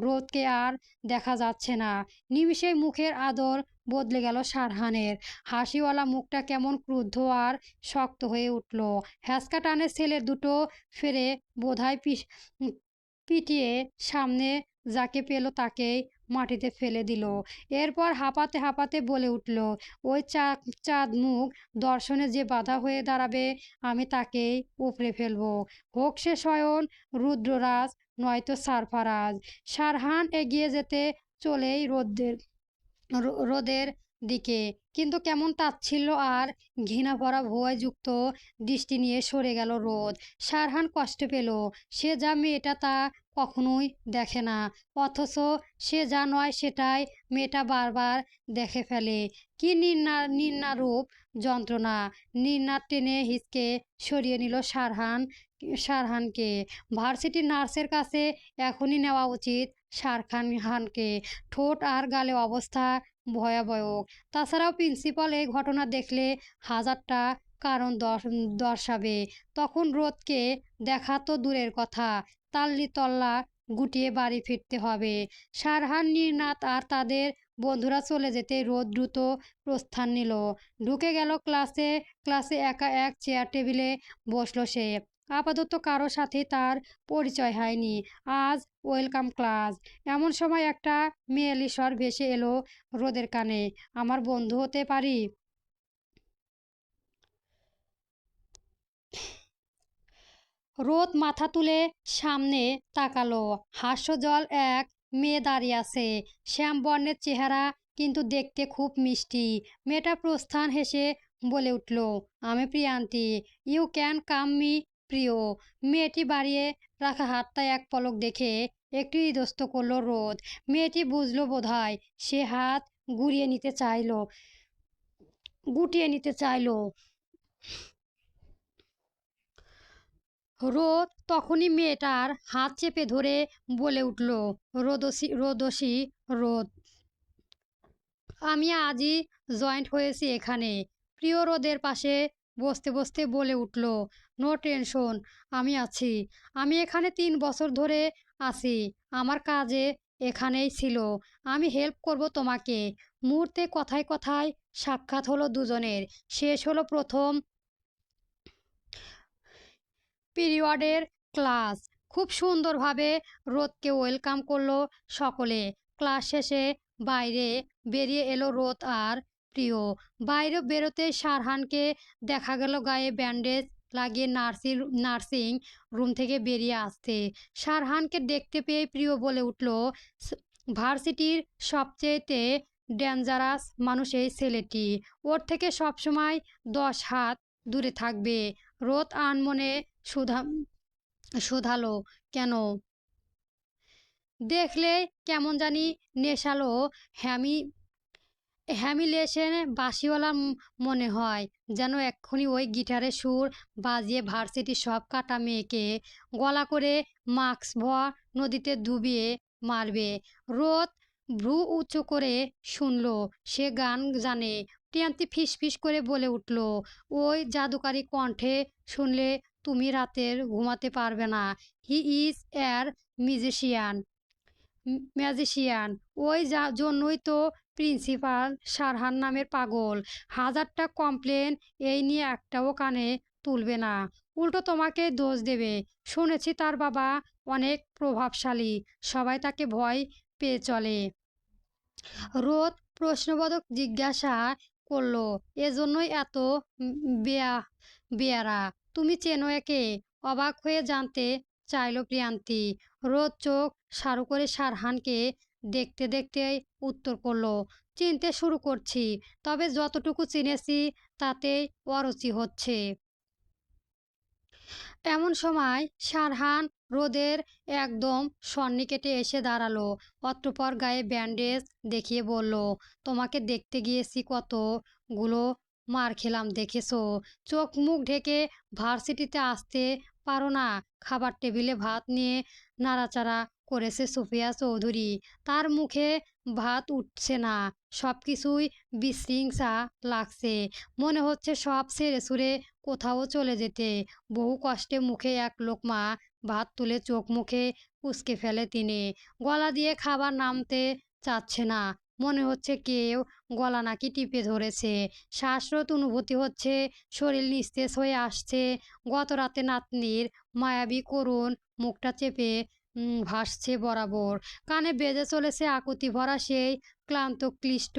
রোদকে আর দেখা যাচ্ছে না। নিমিষেই মুখের আদর বদলে গেল শারহানের। হাসিওয়ালা মুখটা কেমন ক্রুদ্ধ আর শক্ত হয়ে উঠল। হ্যাঁচকা টানে ছেলের দুটো ফেরে বোধহয় পিটিয়ে সামনে যাকে পেল তাকেই মাটিতে ফেলে দিল। এরপর হাঁপাতে হাঁপাতে বলে উঠল, ওই চাঁদ মুখ দর্শনে যে বাধা হয়ে দাঁড়াবে আমি তাকেই উপড়ে ফেলবো, হোক সে স্বয়ং রুদ্ররাজ নয়তো সারফারাজ। শারহান এগিয়ে যেতে চলেই রোদের দিকে, কিন্তু কেমন তাচ্ছিল্য আর ঘৃণা ভরা ভয়যুক্ত দৃষ্টি নিয়ে সরে গেল রোদ। শারহান কষ্ট পেল। সে যা মেয়েটা তা কখনোই দেখে না, অথচ সে যা নয় সেটাই মেয়েটা বারবার দেখে ফেলে। কি নির্নারূপ যন্ত্রণা! নির্নাদ টেনে হিচকে সরিয়ে নিল শারহানকে। ভার্সিটির নার্সের কাছে এখনই নেওয়া উচিত শারহানকে। ঠোঁট আর গালে অবস্থা ভয়াবহ। তাছাড়াও প্রিন্সিপাল এই ঘটনা দেখলে হাজারটা কারণ দর্শাবে। তখন রোদকে দেখা তো দূরের কথা, তাল্লি তল্লা গুটিয়ে বাড়ি ফিরতে হবে। শারহান, নির্নাদ আর তাদের বন্ধুরা চলে যেতে রোদ দ্রুত প্রস্থান নিল। ঢুকে গেল ক্লাসে একা এক চেয়ার টেবিলে বসলো সে। আপাতত কারো সাথে তার পরিচয় হয়নি। আজ ওয়েলকাম ক্লাস। এমন সময় একটা মেয়েলি স্বর ভেসে এলো রোদের কানে, আমার বন্ধু হতে পারি? রোদ মাথা তুলে সামনে তাকালো। হাস্যজ্জ্বল এক মেয়ে দাঁড়িয়ে আছে। শ্যামবর্ণের চেহারা, কিন্তু দেখতে খুব মিষ্টি। মেয়েটা প্রস্থান হেসে বলে উঠল, আমি প্রিয়ান্তি। ইউ ক্যান কাম মি প্রিয়। মেয়েটি বাড়িয়ে রাখা হাতটা এক পলক দেখে একটু ইতস্ত করল রোদ। মেয়েটি বুঝলো বোধহয়। সে হাত গুটিয়ে নিতে চাইল। রোদ তখনই মেয়েটার হাত চেপে ধরে বলে উঠল, রোদসী রোদ, আমি আজই জয়েন্ট হয়েছি এখানে। প্রিয় রোদের পাশে বসতে বসতে বলে উঠল, নো টেনশন, আমি আছি। আমি এখানে 3 বছর ধরে আছি। আমার কাজে এখানেই ছিল। আমি হেল্প করব তোমাকে। মুহূর্তে কথায় কথায় সাক্ষাৎ হলো দুজনের। শেষ হলো প্রথম পিরিয়ডের ক্লাস। খুব সুন্দরভাবে রোদকে ওয়েলকাম করলো সকলে। ক্লাস শেষে বাইরে বেরিয়ে এলো রোদ আর প্রিয়। বাইরে বেরোতে শারহানকে দেখা গেল গায়ে ব্যান্ডেজ লাগিয়ে নার্সিং রুম থেকে বেরিয়ে আসতে। শারহানকে দেখতে পেয়ে প্রিয় বলে উঠল, ভার্সিটির সবচেয়েতে ডেঞ্জারাস মানুষ এই ছেলেটি, ওর থেকে সবসময় 10 হাত দূরে থাকবে। রোদ আনমনে শুধালো, কেন? দেখলে কেমন জানি নেশালো হ্যামিলেশন বাঁশিওয়ালা মনে হয়, যেন এক্ষুনি ওই গিটারের সুর বাজিয়ে ভার্সিটির সব কাটা মেয়েকে গলা করে মাস্ক ভরা নদীতে ডুবিয়ে মারবে। রোদ ভ্রু উঁচু করে শুনল, সে গান জানে। প্রিয়ান্তি ফিসফিস করে বলে উঠল, ওই জাদুকারী কণ্ঠে শুনলে তুমি রাতের ঘুমাতে পারবে না। হি ইজ এর ম্যাজিশিয়ান। ওই জন্যই তো প্রিন্সিপাল শারহান নামের পাগল। হাজারটা কমপ্লেন এই নিয়ে একটাও কানে তুলবে না, উল্টো তোমাকে দোষ দেবে। শুনেছি তার বাবা অনেক প্রভাবশালী, সবাই তাকে ভয় পেয়ে চলে। রোদ প্রশ্নবোধক জিজ্ঞাসা করলো, এজন্যই এত বেয়া বেয়ারা? তুমি চেনো একে? অবাক হয়ে জানতে চাইল প্রিয়ান্তি। রোদ চোখ সারু করে শারহানকে দেখতে দেখতেই উত্তর করলো, চিনতে শুরু করছি, তবে যতটুকু চিনেছি তাতেই অরুচি হচ্ছে। এমন সময় শারহান রোদের একদম সন্নিকটে এসে দাঁড়ালো। অতঃপর গায়ে ব্যান্ডেজ দেখিয়ে বলল, তোমাকে দেখতে গিয়েছি, কতগুলো মার খেলাম দেখেছো। চোখ মুখ ঢেকে ভার্সিটিতে আসতে পারো না? খাবার টেবিলে ভাত নিয়ে নাড়াচাড়া করেছে সুফিয়া চৌধুরী। তার মুখে ভাত উঠছে না, সব কিছুই বিশৃঙ্খলা লাগছে। মনে হচ্ছে সব ছেড়ে ছুড়ে কোথাও চলে যেতে। বহু কষ্টে মুখে এক লোকমা ভাত তুলে চোখ মুখে কুঁচকে ফেলে তিনি। গলা দিয়ে খাবার নামতে চাচ্ছে না, মনে হচ্ছে কেউ গলা নাকি টিপে ধরেছে। শ্বাসরোধ অনুভূতি হচ্ছে, শরীর নিস্তেজ হয়ে আসছে। গত রাতে নাতনির মায়াবী করুণ মুখটা চেপে ভাসছে বরাবর। কানে বেজে চলেছে আকুতি ভরা সেই ক্লান্ত ক্লিষ্ট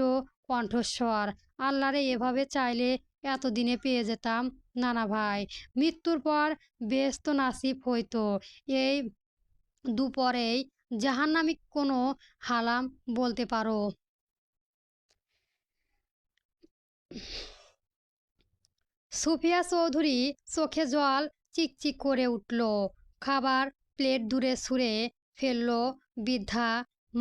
কণ্ঠস্বর, আল্লাহরে, এভাবে চাইলে এতদিনে পেয়ে যেতাম নানা ভাই। মৃত্যুর পর বেহেশত নাসিব হইতো। এই দুপরেই জাহান্নামী কোনো হালাম বলতে পারো। সুফিয়া চৌধুরী চোখে জল চিকচিক করে উঠল। খাবার প্লেট দূরে ছুঁড়ে ফেলল বৃদ্ধা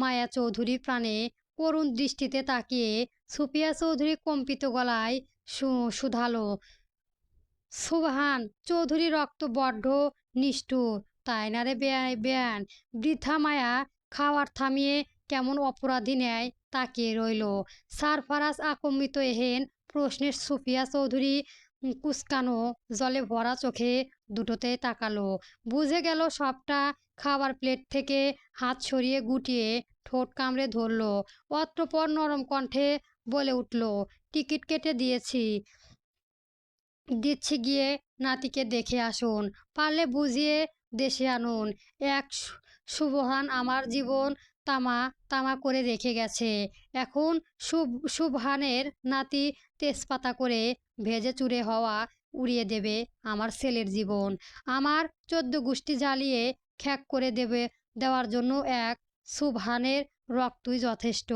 মায়া চৌধুরী প্রাণে করুণ দৃষ্টিতে তাকিয়ে। সুফিয়া চৌধুরী কম্পিত গলায় শুধালো, সুবহান চৌধুরী, রক্ত বড্ড নিষ্ঠুর, তাই না রে বেয়ান? বৃদ্ধা মায়া খাওয়ার থামিয়ে কেমন অপরাধী ন্যায় তাকিয়ে রইল। সারফারাজ আকম্বিত এহেন প্রশ্নের সুফিয়া চৌধুরী কুচকানো জলে ভরা চোখে দুটোতে তাকালো। বুঝে গেল সবটা। খাবার প্লেট থেকে হাত সরিয়ে গুটিয়ে ঠোঁট কামড়ে ধরল। অতঃপর নরম কণ্ঠে বলে উঠল, টিকিট কেটে দিচ্ছি, গিয়ে নাতিকে দেখে আসুন, পারলে বুঝিয়ে দেশে আনুন। এক সুবহান আমার জীবন তামা তামা করে রেখে গেছে। এখন সুবহানের নাতি তেজপাতা করে ভেজে চুরে হওয়া উড়িয়ে দেবে আমার ছেলের জীবন। আমার 14 গোষ্ঠী জ্বালিয়ে খ্যাক করে দেওয়ার জন্য এক সুবহানের রক্তই যথেষ্ট।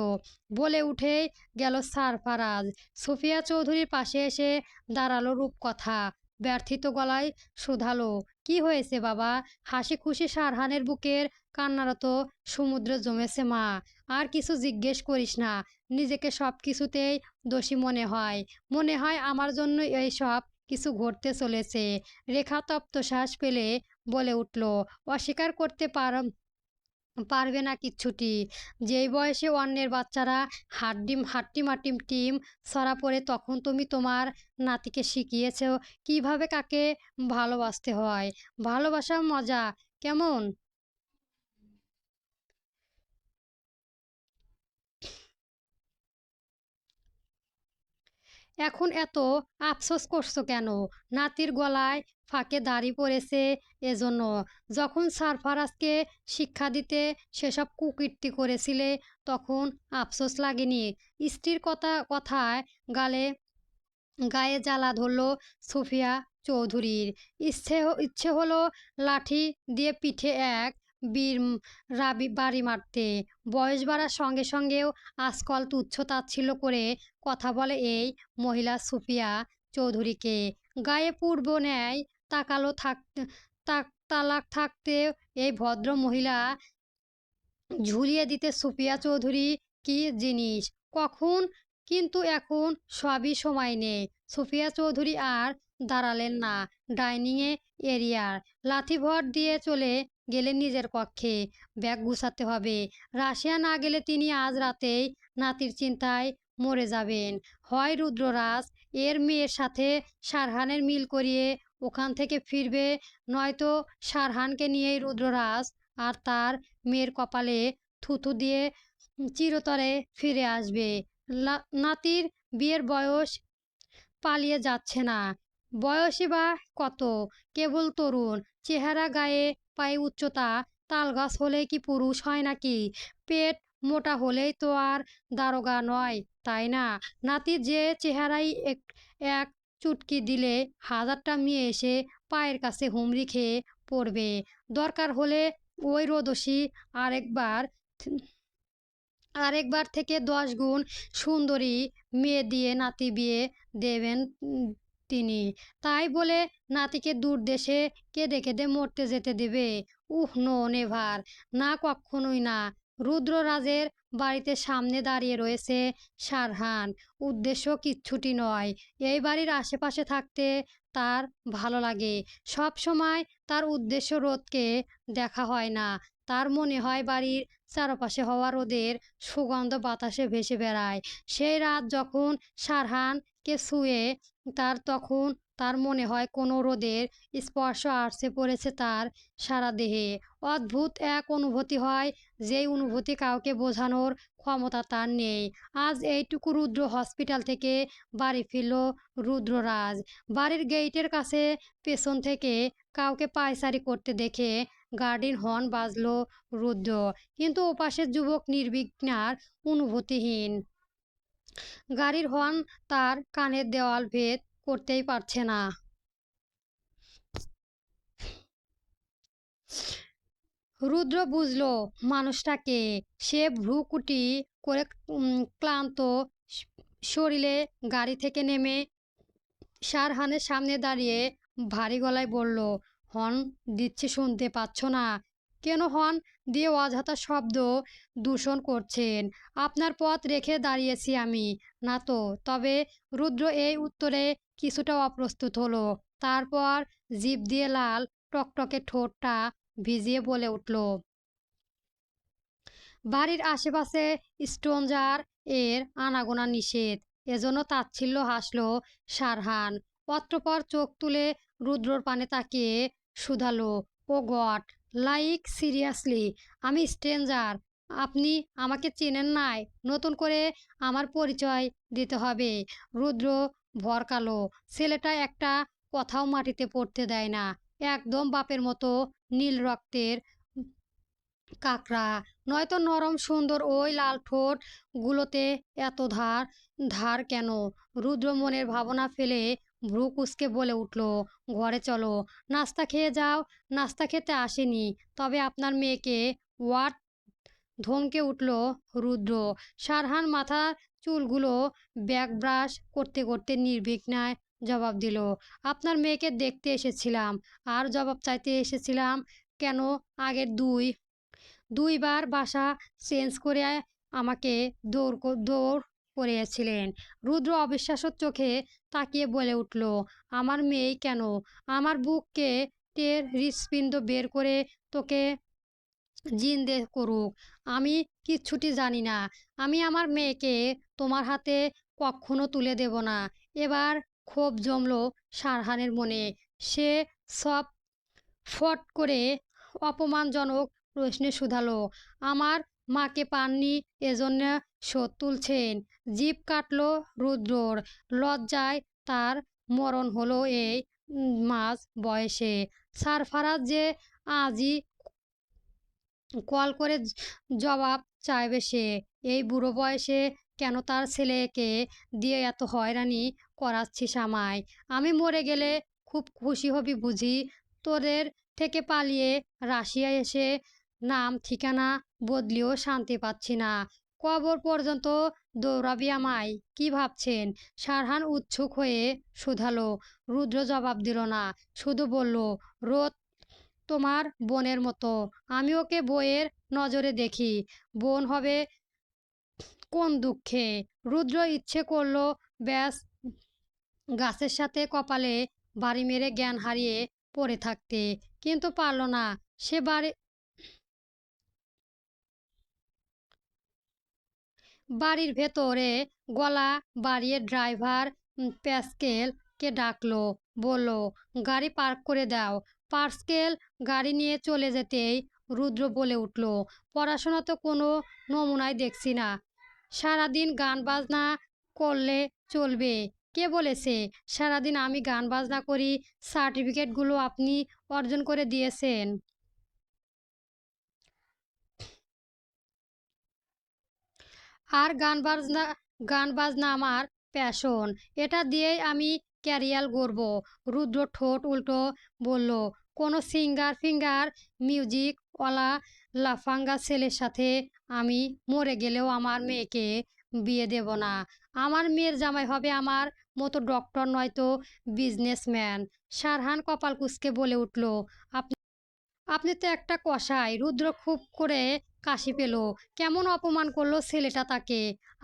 বলে উঠে গেল সারফারাজ। সুফিয়া চৌধুরীর পাশে এসে দাঁড়ালো রূপকথা। ব্যর্থিত গলায় শুধালো, কি হয়েছে বাবা? হাসি খুশি শারহানের বুকের কান্নারত সমুদ্র জমেছে। মা, আর কিছু জিজ্ঞেস করিস না। নিজেকে সব কিছুতেই দোষী মনে হয় আমার জন্য এই সব কিছু ঘটতে চলেছে। রেখা তপ্তশ্বাস ফেলে বলে উঠল, অস্বীকার করতে পারবে না কিচ্ছুটি। যেই বয়সে অন্যের বাচ্চারা হাট্টিমাটিম টিম ছড়া পড়ে, তখন তুমি তোমার নাতিকে শিখিয়েছ কিভাবে কাকে ভালোবাসতে হয়। ভালোবাসার মজা কেমন? এখন এত আফসোস করছো কেন? নাতির গলায় ফাঁকে দাড়ি পড়েছে এজন্য। যখন সারফারাজকে শিক্ষা দিতে সেসব কুকীর্তি করেছিলে তখন আফসোস লাগেনি? স্ত্রীর কথায় গালে গায়ে জ্বালা ধরল সুফিয়া চৌধুরীর। ইচ্ছে হলো লাঠি দিয়ে পিঠে এক বীর বাড়ি মারতে। বয়স বাড়ার সঙ্গে সঙ্গেও আজকাল তুচ্ছ তাচ্ছিল্য করে কথা বলে এই মহিলা সুফিয়া চৌধুরীকে। গায়ে পূর্ব ন্যায় তাকালো তালাক থাকতে এই ভদ্র মহিলা ঝুলিয়ে দিতে সুফিয়া চৌধুরী কি জিনিস কখন। কিন্তু এখন সবই সময় নেই। সুফিয়া চৌধুরী আর দাঁড়ালেন না ডাইনিংয়ে এরিয়ার। লাথি ভর দিয়ে চলে গেলেন নিজের কক্ষে। ব্যাগ গুছাতে হবে। রাশিয়া না গেলে তিনি আজ রাতেই নাতির চিন্তায় মরে যাবেন। হয় রুদ্ররাজ এর মেয়ের সাথে সারহানের মিল করিয়ে ওখান থেকে ফিরবে, নয়তো সারহানকে নিয়েই রুদ্ররাজ আর তার মেয়ের কপালে থুথু দিয়ে চিরতরে ফিরে আসবে। নাতির বিয়ের বয়স পালিয়ে যাচ্ছে না। বয়সই বা কত? কেবল তরুণ চেহারা, গায়ে পায়ে উচ্চতা। তালগাছ হলে কি পুরুষ হয় নাকি? পেট মোটা হলেই তো আর দারোগা নয়, তাই না? নাতির যে চেহারাই এক চুটকি দিলে হাজারটা মেয়ে এসে পায়ের কাছে হুমড়ি খেয়ে পড়বে। দরকার হলে ওই রোদসী আরেকবার থেকে 10 গুণ সুন্দরী মেয়ে দিয়ে নাতি বিয়ে দেবেন তিনি। তাই বলে নাতিকে দূর দেশে কেঁদে কেঁদে মরতে যেতে দেবে? No never. না, কক্ষনোই না। রুদ্ররাজের বাড়িতে সামনে দাঁড়িয়ে রয়েছে সারহান। উদ্দেশ্য কিচ্ছুটি নয়, এই বাড়ির আশেপাশে থাকতে তার ভালো লাগে। সব সময় তার উদ্দেশ্য রোদকে দেখা হয় না। তার মনে হয় বাড়ির চারপাশে হওয়া রোদের সুগন্ধ বাতাসে ভেসে বেড়ায়। সেই রাত যখন সারহানকে ছুঁয়ে তখন তার মনে হয় কোনো রোদের স্পর্শ আছড়ে পড়েছে তার সারা দেহে। অদ্ভুত এক অনুভূতি হয়, যেই অনুভূতি কাউকে বোঝানোর ক্ষমতা তার নেই। আজ এইটুকু রুদ্র হসপিটাল থেকে বাড়ি ফিরল রুদ্ররাজ। বাড়ির গেইটের কাছে পেছন থেকে কাউকে পায়চারি করতে দেখে গার্ডেন হর্ন বাজল রুদ্র। কিন্তু ওপাশের যুবক নির্বিঘ্নার অনুভূতিহীন। গাড়ির হর্ন তার কানের দেওয়াল ভেদ করতেই পারছে না। রুদ্র বুঝল মানুষটাকে। সে ভ্রুকুটি করে ক্লান্ত শরীরে গাড়ি থেকে নেমে সারহানের সামনে দাঁড়িয়ে ভারী গলায় বলল, হর্ন দিচ্ছি শুনতে পাচ্ছ না? কেন হর্ন দিয়ে অযথা শব্দ দূষণ করছেন? আপনার পথ রেখে দাঁড়িয়েছি আমি। না তো? তবে রুদ্র এই উত্তরে কিছুটা অপ্রস্তুত হলো। তারপর জিভ দিয়ে লাল টকটকে ঠোঁটটা ভিজিয়ে বলে উঠল, বাড়ির আশেপাশে স্ট্রেঞ্জার এর আনাগোনা নিষেধ। এজন্য তাচ্ছিল্য হাসল সারহান। অতঃপর চোখ তুলে রুদ্রর পানে তাকিয়ে শুধালো, ও গড, লাইক সিরিয়াসলি? আমি স্ট্রেঞ্জার? আপনি আমাকে চেনেন নাই? নতুন করে আমার পরিচয় দিতে হবে? রুদ্র ভরকালো। ছেলেটা একটা কথাও মাটিতে পড়তে দেয় না। একদম বাপের মতো নীল রক্তের কাকড়া। নয়তো নরম সুন্দর ওই লাল ঠোঁট গুলোতে এত ধার কেন? রুদ্র মনের ভাবনা ফেলে ভ্রু কুঁচকে বলে উঠল, ঘরে চলো, নাস্তা খেয়ে যাও। নাস্তা খেতে আসেনি, তবে আপনার মেয়েকে। হোয়াট? ধমকে উঠল রুদ্র। সারহান মাথার চুলগুলো ব্যাক ব্রাশ করতে করতে নির্বিঘ্নায় জবাব দিল, আপনার মেয়েকে দেখতে এসেছিলাম। আর জবাব চাইতে এসেছিলাম কেন? আগের দুইবার বাসা চেঞ্জ করে আমাকে দৌড় করিয়েছিলেন। রুদ্র অবিশ্বাস্য চোখে তাকিয়ে বলে উঠল, আমার মেয়ে কেন? আমার বুককে টের হৃৎপিণ্ড বের করে তোকে জিন্দে করুক, আমি কিচ্ছুটি জানি না। আমি আমার মেয়েকে তোমার হাতে কখনো তুলে দেব না। এবার ক্ষোভ জমল সারহানের মনে। সে সব ফট করে অপমানজনক প্রশ্নে শুধালো, আমার মাকে পাননি এজন্য শোধ তুলছেন? জিভ কাটল রুদ্রর। লজ্জায় তার মরণ হলো এই মাঝ বয়সে। সারফারাজ যে আজই কল করে জবাব চাইবে সে এই বুড়ো বয়সে কেন তার ছেলেকে দিয়ে এত হয়রানি করাচ্ছিস আমায়। আমি মরে গেলে খুব খুশি হবি বুঝি। তোদের থেকে পালিয়ে রাশিয়া এসে নাম ঠিকানা বদলিও শান্তি পাচ্ছি না। কবর পর্যন্ত দৌড়াবি আমায় কি ভাবছেন? সারহান উৎসুক হয়ে শুধালো। রুদ্র জবাব দিল না, শুধু বলল, রোদ তোমার বোনের মতো। আমি ওকে বইয়ের নজরে দেখি। বোন হবে কোন দুঃখে? রুদ্র ইচ্ছে করলো ব্যাস গাছের সাথে কপালে বাড়ি মেরে জ্ঞান হারিয়ে পড়ে থাকতে, কিন্তু পারল না। সে বাড়ির ভেতরে গলা বাড়িয়ে ড্রাইভার প্যাসকেলকে ডাকলো, বলল, গাড়ি পার্ক করে দাও। পার্সকেল গাড়ি নিয়ে চলে যেতেই রুদ্র বলে উঠল, পড়াশোনা তো কোনো নমুনাই দেখছি না। সারাদিন গান বাজনা করলে চলবে? কে বলেছে সারাদিন আমি গান বাজনা করি? সার্টিফিকেটগুলো আপনি অর্জন করে দিয়েছেন। আর গান বাজনা আমার প্যাশন। এটা দিয়েই আমি ক্যারিয়ার গড়ব। রুদ্র ঠোঁট উল্টো বলল, কোনো সিঙ্গার ফিঙ্গার মিউজিকওয়ালা লাফাঙ্গা ছেলের সাথে আমি মরে গেলেও আমার মেয়েকে বিয়ে দেব না। আমার মেয়ের জামাই হবে আমার মতো ডক্টর নয়তো বিজনেসম্যান। সারহান কপাল কুঁচকে বলে উঠল, আপনি তো একটা কসাই। রুদ্র খুব করে কাশি পেল। কেমন অপমান করলো ছেলেটা তাকে।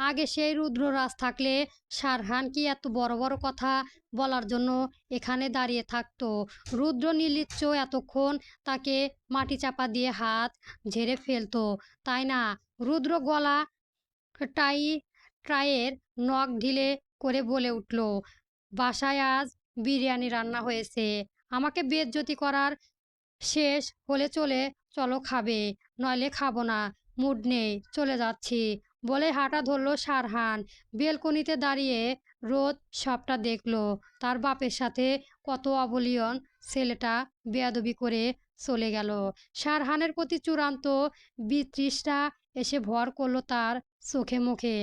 আগে সেই রুদ্ররাজ থাকলে সারহান কি এত বড় বড় কথা বলার জন্য এখানে দাঁড়িয়ে থাকতো? রুদ্র নির্লিচ্ছ এতক্ষণ তাকে মাটি চাপা দিয়ে হাত ঝেড়ে ফেলতো, তাই না? রুদ্র গলা টাই ট্রায়ের নখ ঢিলে করে বলে উঠল, বাসায় আজ বিরিয়ানি রান্না হয়েছে। আমাকে বেইজ্জতি করার শেষ হলে চলো খাবে, নইলে খাবো না, মুড নেই, চলে যাচ্ছি বলে হাঁটা ধরলো সারহান। বেলকনিতে দাঁড়িয়ে রোদ সবটা দেখলো। তার বাপের সাথে কত অবলিয়ন ছেলেটা বেয়াদবি করে চলে গেল। সারহানের প্রতি চূড়ান্ত বিতৃষ্ণা এসে ভর করলো তার চোখে মুখে।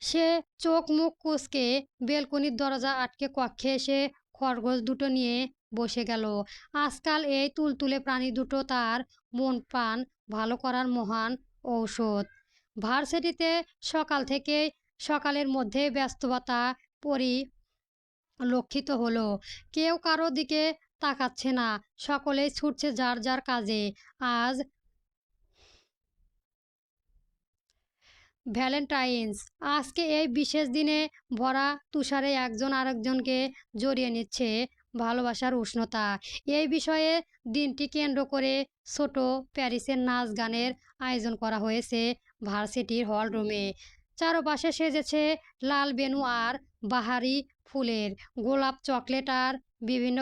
সে চোখ মুখ কুঁচকে বেলকনির দরজা আটকে কক্ষে এসে খরগোশ দুটো নিয়ে বসে গেল। আজকাল এই তুলতুলে প্রাণী দুটো তার মন প্রাণ ভালো করার মহান ঔষধ। ভার্সিটিতে সকালের মধ্যে ব্যস্ততা পরিলক্ষিত হলো। কেউ কারো দিকে তাকাচ্ছে না, সকলেই ছুটছে যার যার কাজে। আজ ভ্যালেন্টাইন্স। আজকে এই বিশেষ দিনে ভরা তুষারে একজন আরেকজনকে জড়িয়ে নিচ্ছে ভালোবাসার উষ্ণতা। এই বিষয়ে দিনটি কেন্দ্র করে ছোট প্যারিসের নাচ গানের আয়োজন করা হয়েছে ভার্সিটির হল রুমে। চারপাশে সেজেছে লাল বেনু আর বাহারি ফুলের, গোলাপ, চকলেট আর বিভিন্ন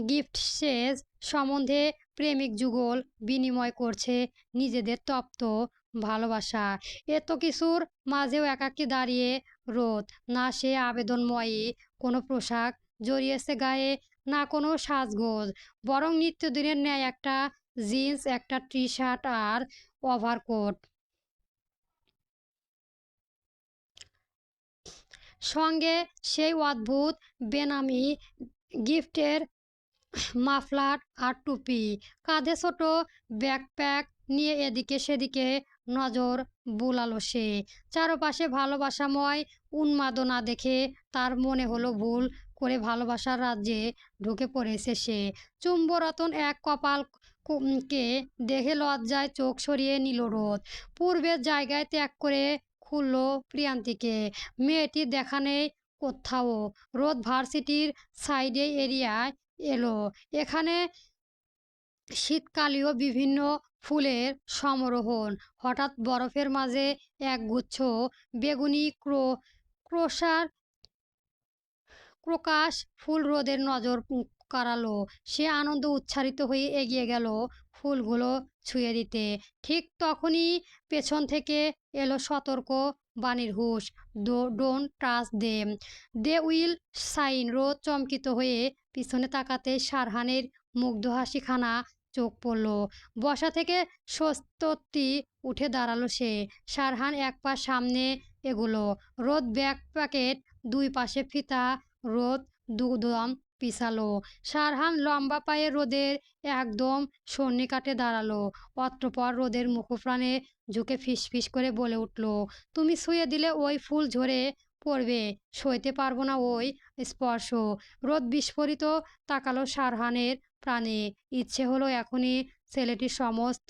গিফট সম্বন্ধে প্রেমিক যুগল বিনিময় করছে নিজেদের তপ্ত ভালোবাসা। এত কিছুর মাঝেও একাকী দাঁড়িয়ে রোদ। না সে আবেদনময়ী কোনো পোশাক জড়িয়েছে গায়ে, না কোনো সাজগোজ, বরং নিত্যদিনের ন্যায় একটা জিন্স, একটা টি শার্ট আর ওভারকোট, সঙ্গে সেই অদ্ভুত বেনামি গিফটের মাফলার আর টুপি। কাঁধে ছোট ব্যাকপ্যাক নিয়ে এদিকে সেদিকে নজর বুলালো সে। চারপাশে ভালোবাসাময় উন্মাদনা দেখে তার মনে হলো ভুল করে ভালোবাসার রাজ্যে ঢুকে পড়েছে সে। চুম্বরতন এক কপাল কে দেখে লজ্জায় চোখ সরিয়ে নিল রোদ। পূর্বের জায়গায় ত্যাগ করে খুলল প্রিয়ান্তীকে। মেয়েটির দেখা নেই কোথাও। রোদ ভার্সিটির সাইডে এরিয়ায় এলো। এখানে শীতকালীয় বিভিন্ন ফুলের সমারোহণ। হঠাৎ বরফের মাঝে একগুচ্ছ বেগুনি ক্রোশার ক্রোকাস ফুল রোদের নজর করালো। সে আনন্দ উচ্ছ্বাসিত হয়ে এগিয়ে গেল ফুলগুলো ছুঁয়ে দিতে। ঠিক তখনই পেছন থেকে এলো সতর্ক বাণীর হুঁশ, don't touch them, they will sign. রোদ চমকিত হয়ে পিছনে তাকাতে সারহানের মুগ্ধ হাসিখানা চোখ পড়ল। বসা থেকে স্বস্তি উঠে দাঁড়ালো সে। সারহান এক পা সামনে এগুলো। রোদ ব্যাগ প্যাকেট দুই পাশে ফিতা। রোদ দুদম পিছালো। সারহান লম্বা পায়ে রোদের একদম সন্নিকটে দাঁড়ালো। অতঃপর রোদের মুখপ্রাণে ঝুঁকে ফিসফিস করে বলে উঠল, তুমি ছুঁয়ে দিলে ওই ফুল ঝরে পড়বে, সইতে পারবো না ওই স্পর্শ। রোদ বিস্ফোরিত তাকালো সারহানের প্রাণে। ইচ্ছে হলো এখনই ছেলেটির সমস্ত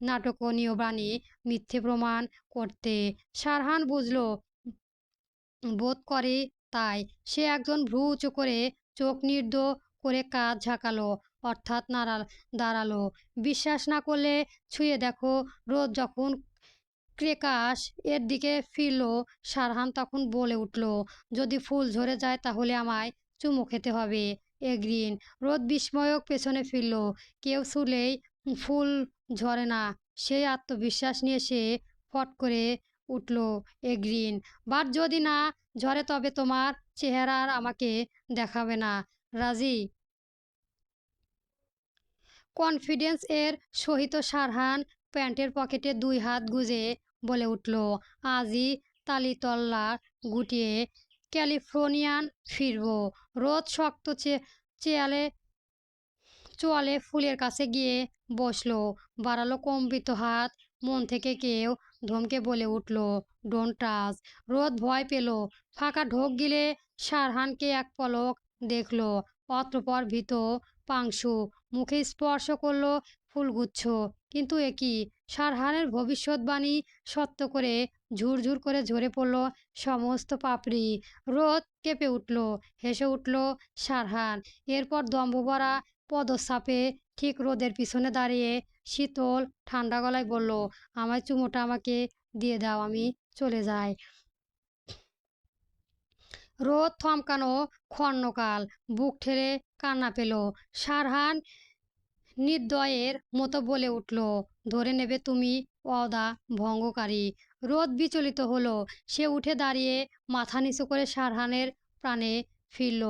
নাটকীয় বাণী মিথ্যে প্রমাণ করতে। সারহান বোধ করে তাই। সে একজন ভ্রু উঁচু করে চোখ নির্দ করে কাজ ঝাঁকালো, অর্থাৎ দাঁড়ালো। বিশ্বাস না করলে ছুঁয়ে দেখো। রোদ যখন ক্রেকাশ এর দিকে ফিরল, সারহান তখন বলে উঠল, যদি ফুল ঝরে যায় তাহলে আমায় চুমু খেতে হবে। এগ্রিন। রোদ বিস্ময়ক পেছনে ফিরল। কেউ ছুলেই ফুল ঝরে না, সেই আত্মবিশ্বাস নিয়ে সে ফট করে উঠল, এগ্রিন। বাট যদি না ঝরে তবে তোমার চেহারা আর আমাকে দেখাবে না, রাজি? কনফিডেন্স এর সহিত সারহান প্যান্টের পকেটে দুই হাত গুজে বলে উঠল, আজই তালিতল্লা গুটিয়ে ক্যালিফোর্নিয়ান ফিরব। রোদ শক্ত চেয়ালে চোয়ালে ফুলের কাছে গিয়ে বসলো, বাড়ালো কম্পিত হাত। মন থেকে কেউ ধমকে বলে উঠল, ডোন্ট টাচ। রোদ ভয় পেল। ফাঁকা ঢোক গিলে সারহানকে এক পলক দেখলো। অতঃপর ভীত পাংশু মুখে স্পর্শ করলো ফুলগুচ্ছ। কিন্তু একই সারহানের ভবিষ্যৎবাণী সত্য করে ঝুরঝুর করে ঝরে পড়ল সমস্ত পাপড়ি। রোদ কেঁপে উঠল, হেসে উঠল সারহান। এরপর দম্ভভরা পদচাপে ঠিক রোদের পিছনে দাঁড়িয়ে শীতল ঠান্ডা গলায় বলল, আমায় চুমোটা আমাকে দিয়ে দাও, আমি চলে যাই। রোদ থমকানো ক্ষণকাল বুক ঠেলে কান্না পেল। সারহান নির্দয়ের মতো বলে উঠল, ধরে নেবে তুমি ওয়াদা ভঙ্গকারী। রোদ বিচলিত হলো। সে উঠে দাঁড়িয়ে মাথা নিচু করে সারহানের প্রাণে ফিরল।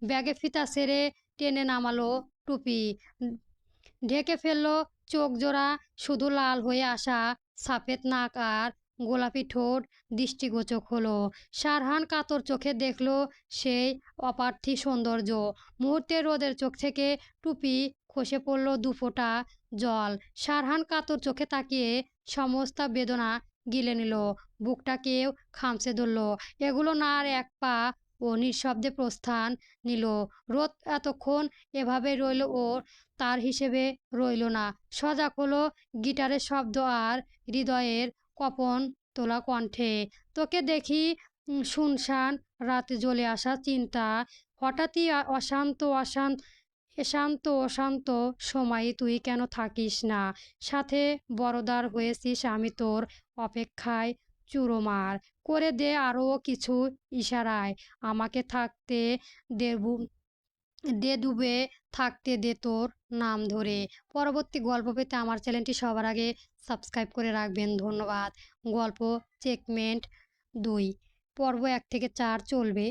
ব্যাগে ফিতা ছেড়ে টেনে নামালো টুপি, ঢেকে ফেললো চোখ জোড়া। শুধু লাল হয়ে আসা সাফেদ নাক আর গোলাপি ঠোঁট দৃষ্টিগোচর হলো। সারহান কাতর চোখে দেখল সেই অপার্থিব সৌন্দর্য। মুহূর্তে রোদের চোখ থেকে টুপি খসে পড়ল দুফোঁটা জল। সারহান কাতর চোখে তাকিয়ে সমস্ত বেদনা গিলে নিল। বুকটা কেউ খামচে ধরল। এগুলো না আর এক পা ও নিঃশব্দে প্রস্থান নিল। রোদ এতক্ষণ এভাবে রইল, ওর তার হিসেবে রইল না। সজাগ হলো গিটারের শব্দ আর হৃদয়ের কপন তোলা কণ্ঠে। তোকে দেখি শুনশান রাতে জ্বলে আসা চিন্তা, হঠাৎই অশান্ত সময়ে তুই কেন থাকিস না সাথে? বড়দার হয়েছিস, আমি তোর অপেক্ষায় চুরোমার করে দে আরও কিছু ইশারায়। আমাকে থাকতে দেবু দে ডুবে থাকতে দে তোর নাম ধরে। পরবর্তী গল্প পেতে আমার চ্যানেলটি সবার আগে সাবস্ক্রাইব করে রাখবেন। ধন্যবাদ। গল্প চেকমেন্ট 2 পর্ব 1 থেকে 4 চলবে।